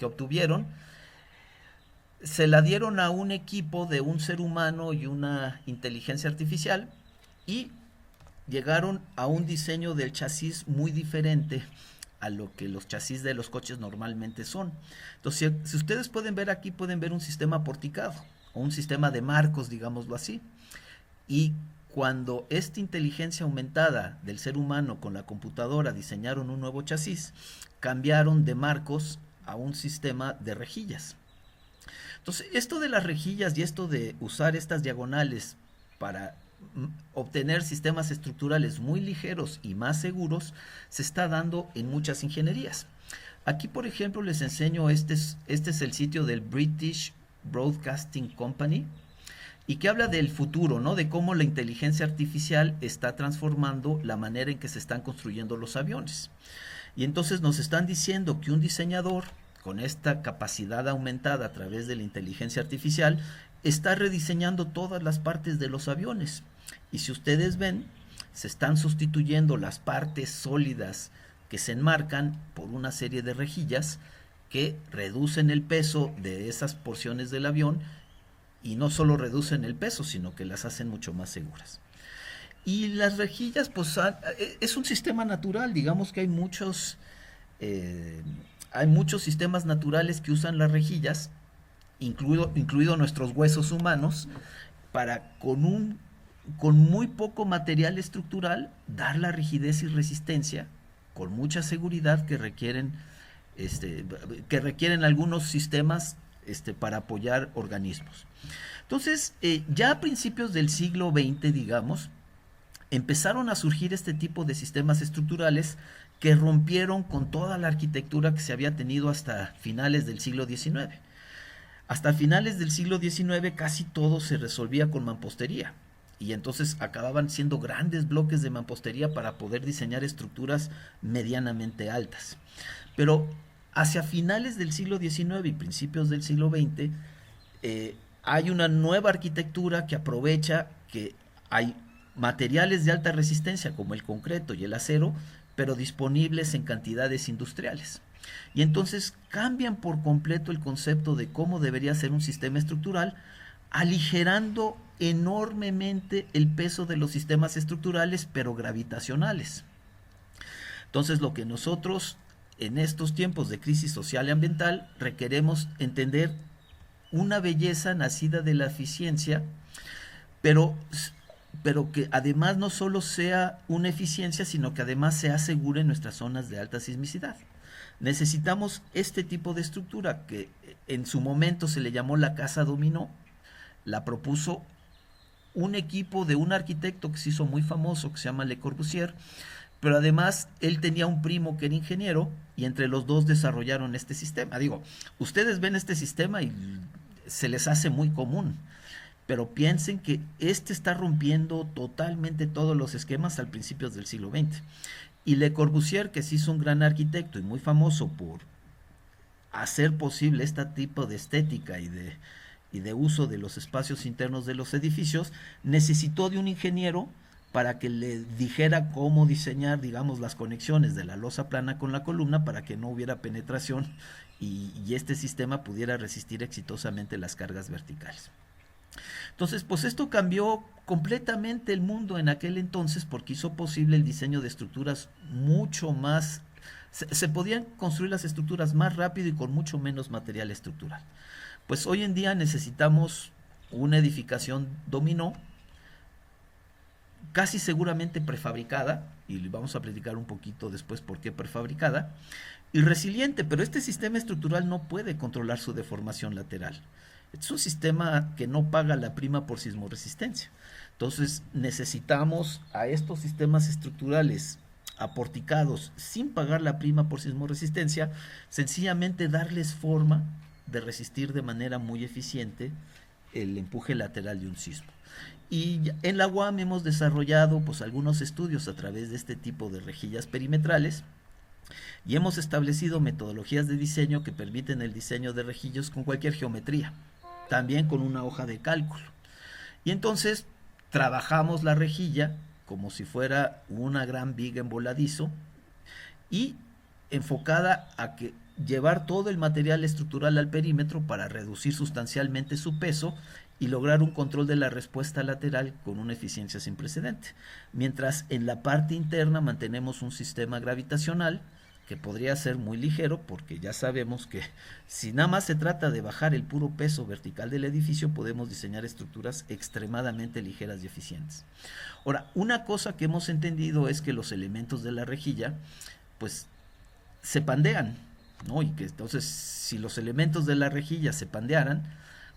obtuvieron, se la dieron a un equipo de un ser humano y una inteligencia artificial, y llegaron a un diseño del chasis muy diferente a lo que los chasis de los coches normalmente son. Entonces, si ustedes pueden ver aquí, pueden ver un sistema porticado o un sistema de marcos, digámoslo así. Y cuando esta inteligencia aumentada del ser humano con la computadora diseñaron un nuevo chasis, cambiaron de marcos a un sistema de rejillas. Entonces, esto de las rejillas y esto de usar estas diagonales para obtener sistemas estructurales muy ligeros y más seguros se está dando en muchas ingenierías. Aquí, por ejemplo, les enseño, este es el sitio del British Broadcasting Company, y que habla del futuro, ¿no? De cómo la inteligencia artificial está transformando la manera en que se están construyendo los aviones. Y entonces nos están diciendo que un diseñador con esta capacidad aumentada a través de la inteligencia artificial está rediseñando todas las partes de los aviones. Y si ustedes ven, se están sustituyendo las partes sólidas que se enmarcan por una serie de rejillas que reducen el peso de esas porciones del avión, y no solo reducen el peso, sino que las hacen mucho más seguras. Y las rejillas, pues es un sistema natural, digamos que hay muchos sistemas naturales que usan las rejillas, incluido nuestros huesos humanos, para con muy poco material estructural dar la rigidez y resistencia con mucha seguridad que requieren algunos sistemas para apoyar organismos. Entonces, ya a principios del siglo XX, digamos, empezaron a surgir este tipo de sistemas estructurales que rompieron con toda la arquitectura que se había tenido hasta finales del siglo XIX. Hasta finales del siglo XIX casi todo se resolvía con mampostería, y entonces acababan siendo grandes bloques de mampostería para poder diseñar estructuras medianamente altas. Pero hacia finales del siglo XIX y principios del siglo XX, hay una nueva arquitectura que aprovecha que hay materiales de alta resistencia como el concreto y el acero, pero disponibles en cantidades industriales. Y entonces cambian por completo el concepto de cómo debería ser un sistema estructural, aligerando enormemente el peso de los sistemas estructurales, pero gravitacionales. Entonces, lo que nosotros en estos tiempos de crisis social y ambiental requeremos entender una belleza nacida de la eficiencia, pero que además no solo sea una eficiencia, sino que además se asegure en nuestras zonas de alta sismicidad. Necesitamos este tipo de estructura que en su momento se le llamó la casa dominó. La propuso un equipo de un arquitecto que se hizo muy famoso, que se llama Le Corbusier, pero además él tenía un primo que era ingeniero, y entre los dos desarrollaron este sistema. Digo, ustedes ven este sistema y se les hace muy común, pero piensen que está rompiendo totalmente todos los esquemas al principios del siglo XX. Y Le Corbusier, que se hizo un gran arquitecto y muy famoso por hacer posible este tipo de estética y de uso de los espacios internos de los edificios, necesitó de un ingeniero para que le dijera cómo diseñar, digamos, las conexiones de la losa plana con la columna para que no hubiera penetración y este sistema pudiera resistir exitosamente las cargas verticales. Entonces, pues esto cambió completamente el mundo en aquel entonces, porque hizo posible el diseño de estructuras mucho más... Se podían construir las estructuras más rápido y con mucho menos material estructural. Pues hoy en día necesitamos una edificación dominó, casi seguramente prefabricada, y vamos a platicar un poquito después por qué prefabricada, y resiliente, pero este sistema estructural no puede controlar su deformación lateral. Es un sistema que no paga la prima por sismoresistencia. Entonces necesitamos a estos sistemas estructurales aporticados sin pagar la prima por sismoresistencia, sencillamente darles forma de resistir de manera muy eficiente el empuje lateral de un sismo. Y en la UAM hemos desarrollado pues algunos estudios a través de este tipo de rejillas perimetrales, y hemos establecido metodologías de diseño que permiten el diseño de rejillas con cualquier geometría, también con una hoja de cálculo. Y entonces trabajamos la rejilla como si fuera una gran viga en voladizo y enfocada a que llevar todo el material estructural al perímetro para reducir sustancialmente su peso y lograr un control de la respuesta lateral con una eficiencia sin precedente. Mientras en la parte interna mantenemos un sistema gravitacional que podría ser muy ligero, porque ya sabemos que si nada más se trata de bajar el puro peso vertical del edificio, podemos diseñar estructuras extremadamente ligeras y eficientes. Ahora, una cosa que hemos entendido es que los elementos de la rejilla, pues, se pandean, ¿no? Y que entonces, si los elementos de la rejilla se pandearan,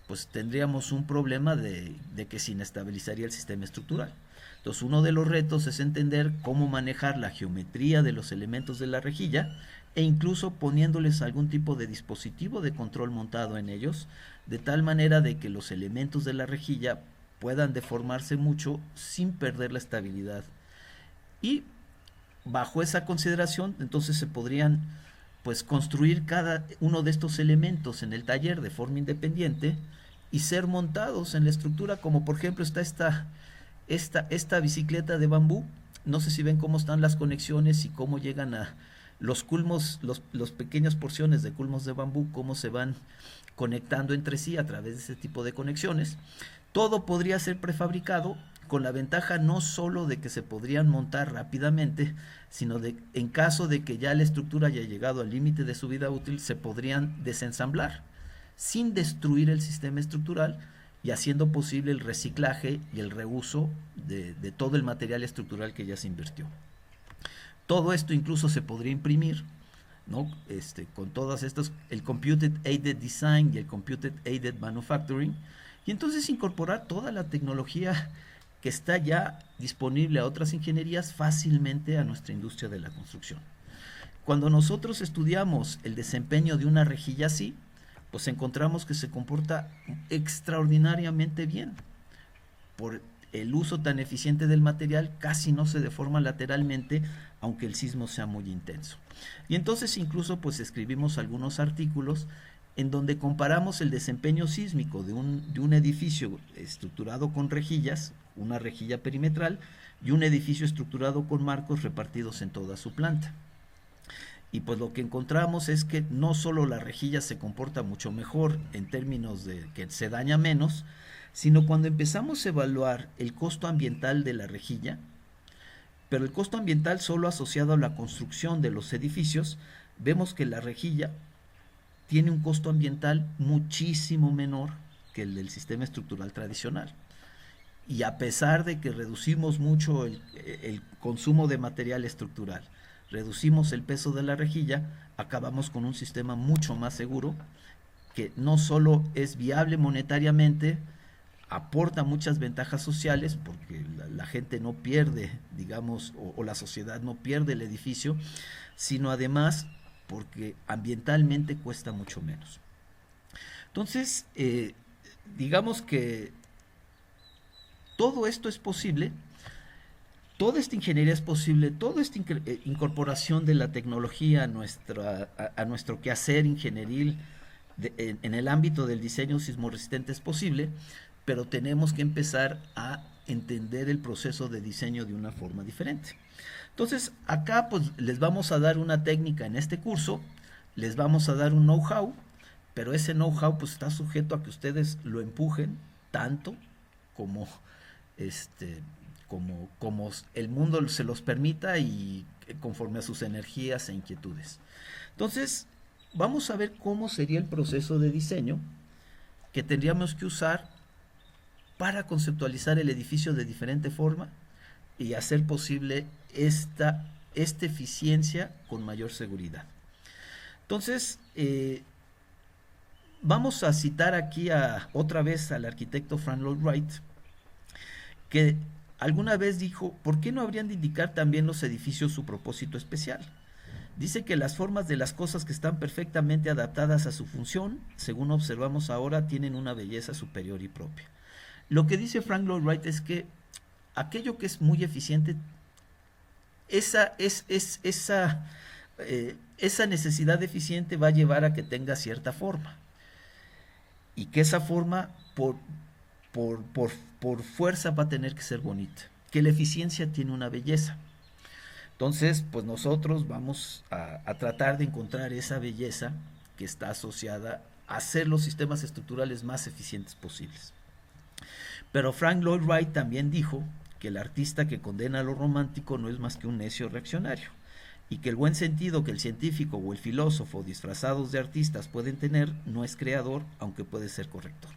pues tendríamos un problema de que se inestabilizaría el sistema estructural. Entonces, uno de los retos es entender cómo manejar la geometría de los elementos de la rejilla e incluso poniéndoles algún tipo de dispositivo de control montado en ellos, de tal manera de que los elementos de la rejilla puedan deformarse mucho sin perder la estabilidad. Y bajo esa consideración, entonces se podrían pues construir cada uno de estos elementos en el taller de forma independiente y ser montados en la estructura, como por ejemplo está esta bicicleta de bambú. No sé si ven cómo están las conexiones y cómo llegan a los culmos, los pequeñas porciones de culmos de bambú, cómo se van conectando entre sí a través de ese tipo de conexiones. Todo podría ser prefabricado, con la ventaja no solo de que se podrían montar rápidamente, sino de en caso de que ya la estructura haya llegado al límite de su vida útil, se podrían desensamblar sin destruir el sistema estructural y haciendo posible el reciclaje y el reuso de todo el material estructural que ya se invirtió. Todo esto incluso se podría imprimir, ¿no? Con todas estas, el Computed Aided Design y el Computed Aided Manufacturing, y entonces incorporar toda la tecnología que está ya disponible a otras ingenierías fácilmente a nuestra industria de la construcción. Cuando nosotros estudiamos el desempeño de una rejilla así, pues encontramos que se comporta extraordinariamente bien. Por el uso tan eficiente del material, casi no se deforma lateralmente, aunque el sismo sea muy intenso. Y entonces incluso pues escribimos algunos artículos en donde comparamos el desempeño sísmico de un edificio estructurado con rejillas, una rejilla perimetral, y un edificio estructurado con marcos repartidos en toda su planta. Y pues lo que encontramos es que no solo la rejilla se comporta mucho mejor en términos de que se daña menos, sino cuando empezamos a evaluar el costo ambiental de la rejilla, pero el costo ambiental solo asociado a la construcción de los edificios, vemos que la rejilla tiene un costo ambiental muchísimo menor que el del sistema estructural tradicional. Y a pesar de que reducimos mucho el consumo de material estructural, reducimos el peso de la rejilla, acabamos con un sistema mucho más seguro, que no solo es viable monetariamente, aporta muchas ventajas sociales, porque la gente no pierde, digamos, o la sociedad no pierde el edificio, sino además porque ambientalmente cuesta mucho menos. Entonces, digamos que todo esto es posible, toda esta ingeniería es posible, toda esta incorporación de la tecnología a nuestro quehacer ingenieril en el ámbito del diseño sismorresistente es posible, pero tenemos que empezar a entender el proceso de diseño de una forma diferente. Entonces, acá pues les vamos a dar una técnica en este curso, les vamos a dar un know-how, pero ese know-how pues está sujeto a que ustedes lo empujen tanto como como el mundo se los permita y conforme a sus energías e inquietudes. Entonces, vamos a ver cómo sería el proceso de diseño que tendríamos que usar para conceptualizar el edificio de diferente forma y hacer posible esta eficiencia con mayor seguridad. Entonces, vamos a citar aquí otra vez al arquitecto Frank Lloyd Wright, que alguna vez dijo, ¿por qué no habrían de indicar también los edificios su propósito especial? Dice que las formas de las cosas que están perfectamente adaptadas a su función, según observamos ahora, tienen una belleza superior y propia. Lo que dice Frank Lloyd Wright es que aquello que es muy eficiente, esa necesidad eficiente va a llevar a que tenga cierta forma. Y que esa forma, por fuerza, va a tener que ser bonita. Que la eficiencia tiene una belleza. Entonces, pues nosotros vamos a tratar de encontrar esa belleza que está asociada a hacer los sistemas estructurales más eficientes posibles. Pero Frank Lloyd Wright también dijo que el artista que condena lo romántico no es más que un necio reaccionario, y que el buen sentido que el científico o el filósofo disfrazados de artistas pueden tener no es creador, aunque puede ser corrector.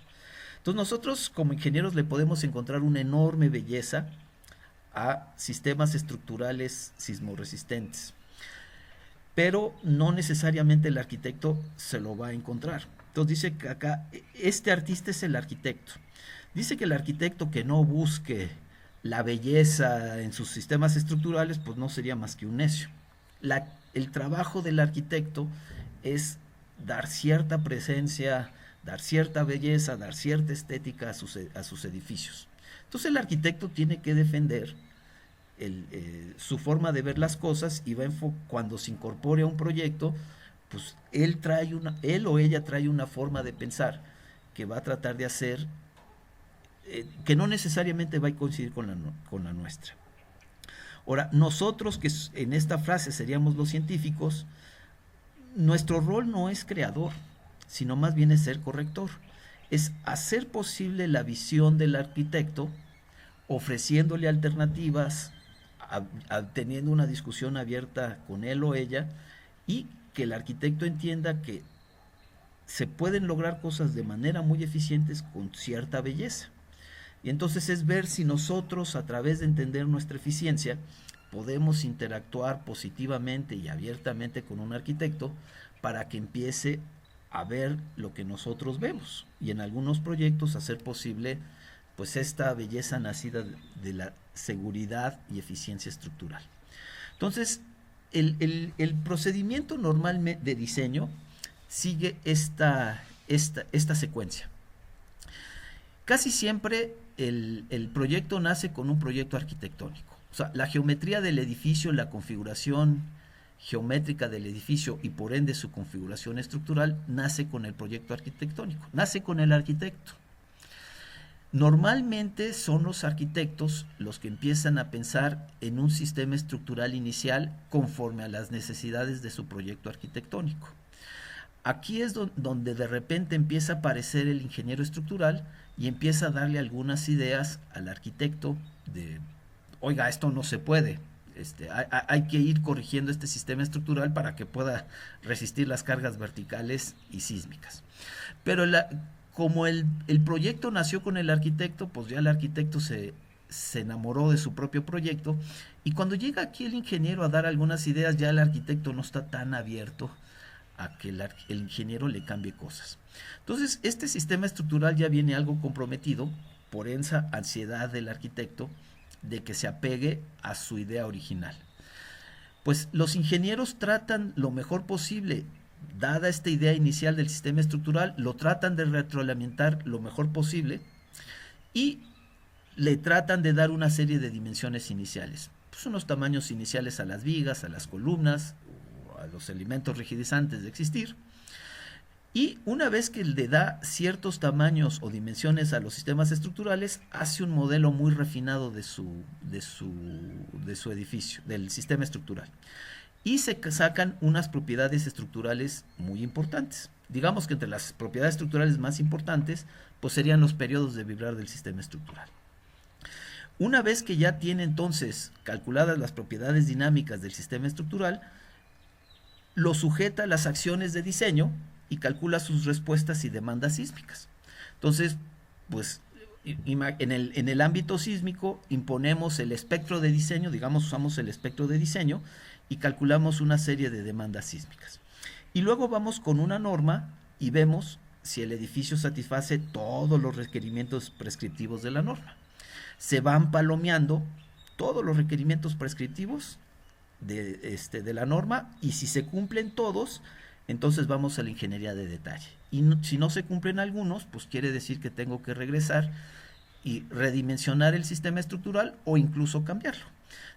Entonces nosotros como ingenieros le podemos encontrar una enorme belleza a sistemas estructurales sismorresistentes, pero no necesariamente el arquitecto se lo va a encontrar. Entonces dice que acá, este artista es el arquitecto. Dice que el arquitecto que no busque la belleza en sus sistemas estructurales, pues no sería más que un necio. El trabajo del arquitecto es dar cierta presencia, dar cierta belleza, dar cierta estética a sus edificios. Entonces el arquitecto tiene que defender su forma de ver las cosas y cuando se incorpore a un proyecto, pues él o ella trae una forma de pensar que va a tratar de hacer, que no necesariamente va a coincidir con la nuestra. Ahora, nosotros que en esta frase seríamos los científicos, nuestro rol no es creador, sino más bien es ser corrector. Es hacer posible la visión del arquitecto, ofreciéndole alternativas, teniendo una discusión abierta con él o ella, y que el arquitecto entienda que se pueden lograr cosas de manera muy eficientes con cierta belleza. Y entonces es ver si nosotros, a través de entender nuestra eficiencia, podemos interactuar positivamente y abiertamente con un arquitecto para que empiece a ver lo que nosotros vemos, y en algunos proyectos hacer posible pues esta belleza nacida de la seguridad y eficiencia estructural. Entonces, el procedimiento normal de diseño sigue esta secuencia. Casi siempre el proyecto nace con un proyecto arquitectónico. O sea, la geometría del edificio, la configuración geométrica del edificio y por ende su configuración estructural nace con el proyecto arquitectónico, nace con el arquitecto. Normalmente son los arquitectos los que empiezan a pensar en un sistema estructural inicial conforme a las necesidades de su proyecto arquitectónico. Aquí es donde de repente empieza a aparecer el ingeniero estructural y empieza a darle algunas ideas al arquitecto de, oiga, esto no se puede, hay que ir corrigiendo este sistema estructural para que pueda resistir las cargas verticales y sísmicas. Pero como el proyecto nació con el arquitecto, pues ya el arquitecto se enamoró de su propio proyecto, y cuando llega aquí el ingeniero a dar algunas ideas, ya el arquitecto no está tan abierto a que el ingeniero le cambie cosas. Entonces, este sistema estructural ya viene algo comprometido por esa ansiedad del arquitecto de que se apegue a su idea original. Pues los ingenieros tratan lo mejor posible, dada esta idea inicial del sistema estructural, lo tratan de retroalimentar lo mejor posible y le tratan de dar una serie de dimensiones iniciales, pues unos tamaños iniciales a las vigas, a las columnas, a los elementos rigidizantes de existir. Y una vez que le da ciertos tamaños o dimensiones a los sistemas estructurales, hace un modelo muy refinado de su edificio, del sistema estructural. Y se sacan unas propiedades estructurales muy importantes. Digamos que entre las propiedades estructurales más importantes, pues serían los periodos de vibrar del sistema estructural. Una vez que ya tiene entonces calculadas las propiedades dinámicas del sistema estructural, lo sujeta a las acciones de diseño y calcula sus respuestas y demandas sísmicas. Entonces, pues en el ámbito sísmico imponemos el espectro de diseño, digamos, usamos el espectro de diseño y calculamos una serie de demandas sísmicas. Y luego vamos con una norma y vemos si el edificio satisface todos los requerimientos prescriptivos de la norma. Se van palomeando todos los requerimientos prescriptivos de la norma, y si se cumplen todos, entonces vamos a la ingeniería de detalle. Y si no se cumplen algunos, pues quiere decir que tengo que regresar y redimensionar el sistema estructural o incluso cambiarlo.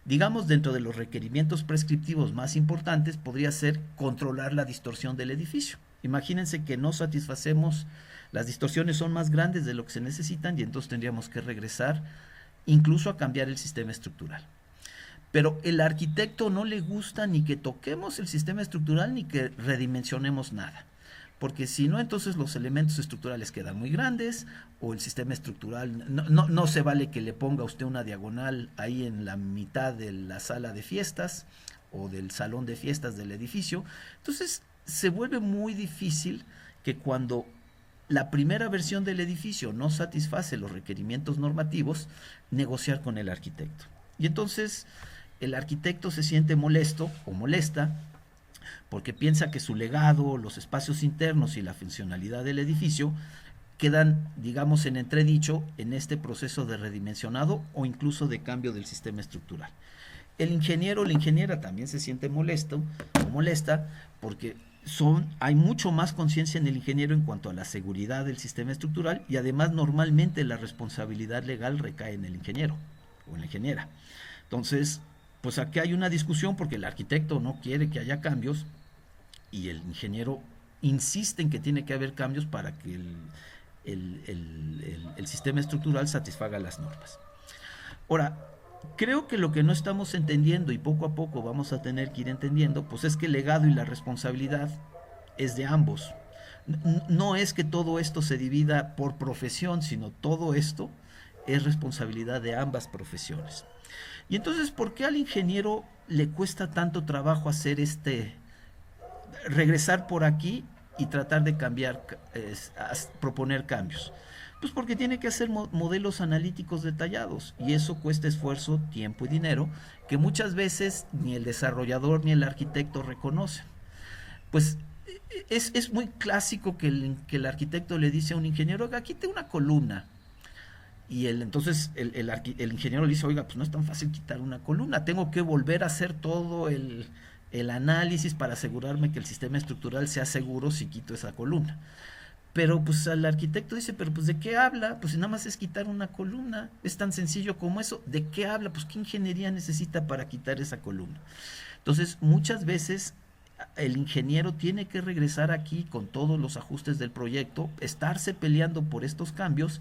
Digamos, dentro de los requerimientos prescriptivos más importantes podría ser controlar la distorsión del edificio. Imagínense que no satisfacemos, las distorsiones son más grandes de lo que se necesitan y entonces tendríamos que regresar incluso a cambiar el sistema estructural. Pero el arquitecto no le gusta ni que toquemos el sistema estructural ni que redimensionemos nada, porque si no, entonces los elementos estructurales quedan muy grandes, o el sistema estructural, no se vale que le ponga usted una diagonal ahí en la mitad de la sala de fiestas o del salón de fiestas del edificio. Entonces se vuelve muy difícil que cuando la primera versión del edificio no satisface los requerimientos normativos, negociar con el arquitecto. Y entonces el arquitecto se siente molesto o molesta porque piensa que su legado, los espacios internos y la funcionalidad del edificio quedan, digamos, en entredicho en este proceso de redimensionado o incluso de cambio del sistema estructural. El ingeniero o la ingeniera también se siente molesto o molesta porque hay mucho más conciencia en el ingeniero en cuanto a la seguridad del sistema estructural, y además normalmente la responsabilidad legal recae en el ingeniero o en la ingeniera. Entonces, pues aquí hay una discusión porque el arquitecto no quiere que haya cambios y el ingeniero insiste en que tiene que haber cambios para que el sistema estructural satisfaga las normas. Ahora, creo que lo que no estamos entendiendo y poco a poco vamos a tener que ir entendiendo, pues es que el legado y la responsabilidad es de ambos. No es que todo esto se divida por profesión, sino todo esto es responsabilidad de ambas profesiones. Y entonces, ¿por qué al ingeniero le cuesta tanto trabajo hacer regresar por aquí y tratar de cambiar, proponer cambios? Pues porque tiene que hacer modelos analíticos detallados, y eso cuesta esfuerzo, tiempo y dinero que muchas veces ni el desarrollador ni el arquitecto reconocen. Pues es muy clásico que el arquitecto le dice a un ingeniero: oiga, quite una columna. Y entonces el ingeniero le dice: oiga, pues no es tan fácil quitar una columna, tengo que volver a hacer todo el análisis para asegurarme que el sistema estructural sea seguro si quito esa columna. Pero pues al arquitecto dice: pero pues ¿de qué habla? Pues nada más es quitar una columna, es tan sencillo como eso. ¿De qué habla? Pues ¿qué ingeniería necesita para quitar esa columna? Entonces muchas veces el ingeniero tiene que regresar aquí con todos los ajustes del proyecto, estarse peleando por estos cambios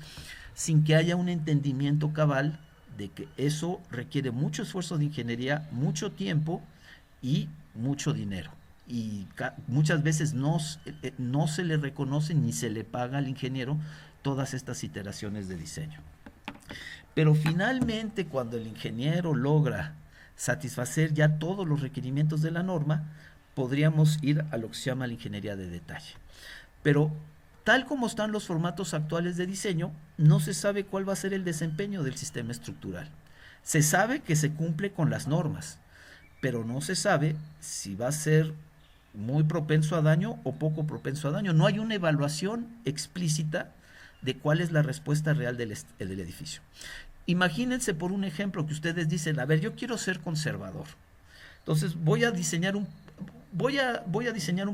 sin que haya un entendimiento cabal de que eso requiere mucho esfuerzo de ingeniería, mucho tiempo y mucho dinero. Y muchas veces no se le reconoce ni se le paga al ingeniero todas estas iteraciones de diseño. Pero finalmente, cuando el ingeniero logra satisfacer ya todos los requerimientos de la norma, podríamos ir a lo que se llama la ingeniería de detalle. Pero tal como están los formatos actuales de diseño, no se sabe cuál va a ser el desempeño del sistema estructural. Se sabe que se cumple con las normas, pero no se sabe si va a ser muy propenso a daño o poco propenso a daño. No hay una evaluación explícita de cuál es la respuesta real del edificio. Imagínense, por un ejemplo, que ustedes dicen: a ver, yo quiero ser conservador, entonces voy a diseñar un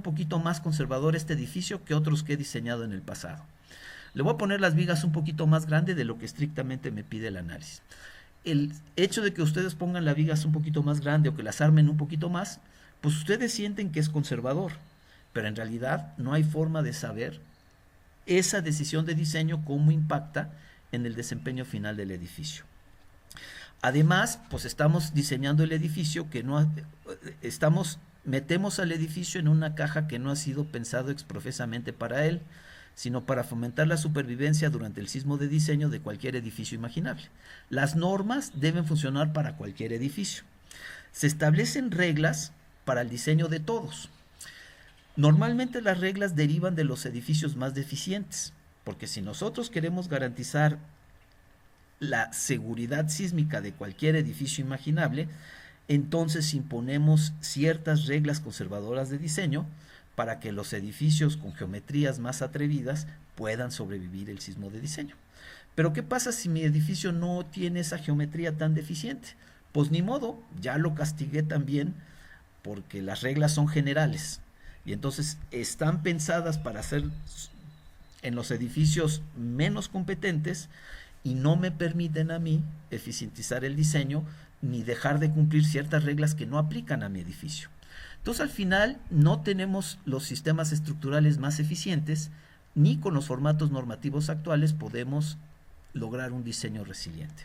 poquito más conservador este edificio que otros que he diseñado en el pasado. Le voy a poner las vigas un poquito más grande de lo que estrictamente me pide el análisis. El hecho de que ustedes pongan las vigas un poquito más grande o que las armen un poquito más, pues ustedes sienten que es conservador, pero en realidad no hay forma de saber esa decisión de diseño cómo impacta en el desempeño final del edificio. Además, pues estamos diseñando el edificio metemos al edificio en una caja que no ha sido pensado exprofesamente para él, sino para fomentar la supervivencia durante el sismo de diseño de cualquier edificio imaginable. Las normas deben funcionar para cualquier edificio. Se establecen reglas para el diseño de todos. Normalmente las reglas derivan de los edificios más deficientes, porque si nosotros queremos garantizar la seguridad sísmica de cualquier edificio imaginable, entonces imponemos ciertas reglas conservadoras de diseño para que los edificios con geometrías más atrevidas puedan sobrevivir el sismo de diseño. Pero ¿qué pasa si mi edificio no tiene esa geometría tan deficiente? Pues ni modo, ya lo castigué también, porque las reglas son generales y entonces están pensadas para hacer en los edificios menos competentes y no me permiten a mí eficientizar el diseño ni dejar de cumplir ciertas reglas que no aplican a mi edificio. Entonces al final no tenemos los sistemas estructurales más eficientes, ni con los formatos normativos actuales podemos lograr un diseño resiliente.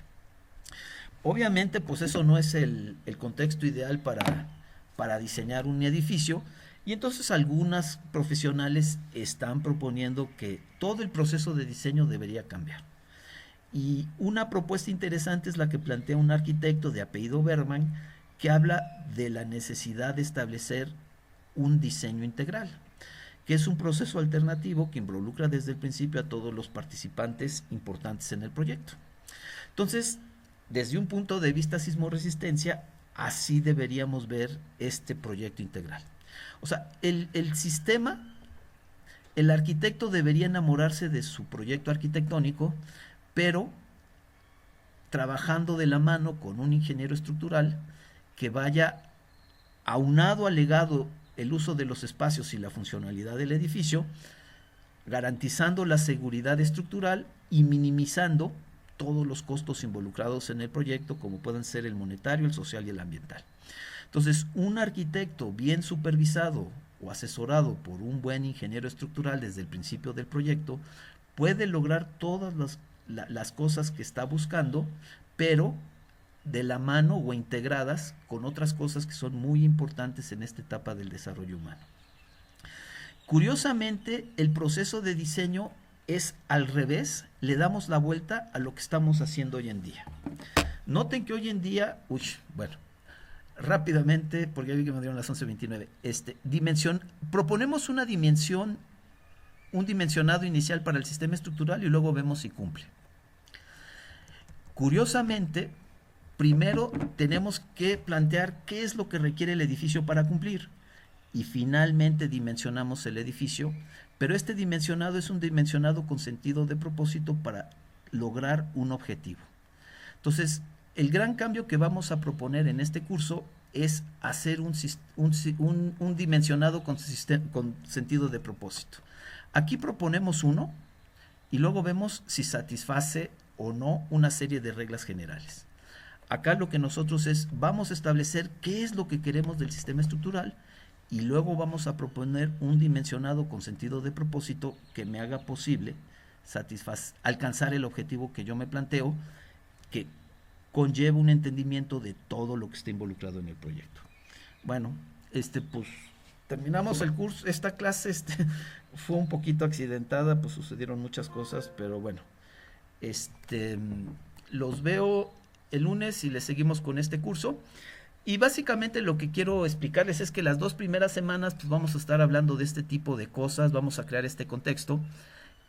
Obviamente pues eso no es el contexto ideal para diseñar un edificio, y entonces algunas profesionales están proponiendo que todo el proceso de diseño debería cambiar. Y una propuesta interesante es la que plantea un arquitecto de apellido Bergman, que habla de la necesidad de establecer un diseño integral, que es un proceso alternativo que involucra desde el principio a todos los participantes importantes en el proyecto. Entonces, desde un punto de vista sismoresistencia, así deberíamos ver este proyecto integral. O sea, el sistema, el arquitecto debería enamorarse de su proyecto arquitectónico, pero trabajando de la mano con un ingeniero estructural que vaya aunado al legado el uso de los espacios y la funcionalidad del edificio, garantizando la seguridad estructural y minimizando todos los costos involucrados en el proyecto, como pueden ser el monetario, el social y el ambiental. Entonces, un arquitecto bien supervisado o asesorado por un buen ingeniero estructural desde el principio del proyecto puede lograr todas las cosas que está buscando, pero de la mano o integradas con otras cosas que son muy importantes en esta etapa del desarrollo humano. Curiosamente, el proceso de diseño es al revés, le damos la vuelta a lo que estamos haciendo hoy en día. Noten que hoy en día, rápidamente, porque ya vi que me dieron las 11:29, proponemos una dimensión, un dimensionado inicial para el sistema estructural y luego vemos si cumple. Curiosamente, primero tenemos que plantear qué es lo que requiere el edificio para cumplir y finalmente dimensionamos el edificio, pero este dimensionado es un dimensionado con sentido de propósito para lograr un objetivo. Entonces, el gran cambio que vamos a proponer en este curso es hacer un dimensionado con sentido de propósito. Aquí proponemos uno y luego vemos si satisface o no una serie de reglas generales. Acá lo que nosotros vamos a establecer qué es lo que queremos del sistema estructural y luego vamos a proponer un dimensionado con sentido de propósito que me haga posible alcanzar el objetivo que yo me planteo, que conlleva un entendimiento de todo lo que está involucrado en el proyecto. Bueno, pues terminamos el curso. Esta clase fue un poquito accidentada, pues sucedieron muchas cosas, pero bueno, los veo el lunes y les seguimos con este curso. Y básicamente lo que quiero explicarles es que las 2 primeras semanas pues vamos a estar hablando de este tipo de cosas, vamos a crear este contexto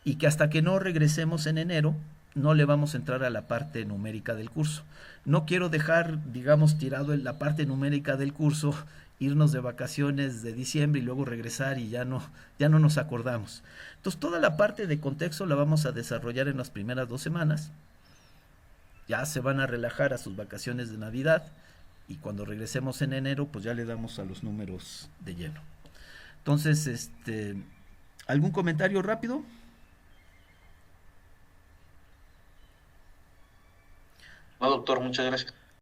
y que hasta que no regresemos en enero no le vamos a entrar a la parte numérica del curso. No quiero dejar, digamos, tirado en la parte numérica del curso, irnos de vacaciones de diciembre y luego regresar y ya no nos acordamos. Entonces toda la parte de contexto la vamos a desarrollar en las primeras 2 semanas. Ya se van a relajar a sus vacaciones de Navidad y cuando regresemos en enero pues ya le damos a los números de lleno. Entonces, ¿algún comentario rápido? No, doctor, muchas gracias.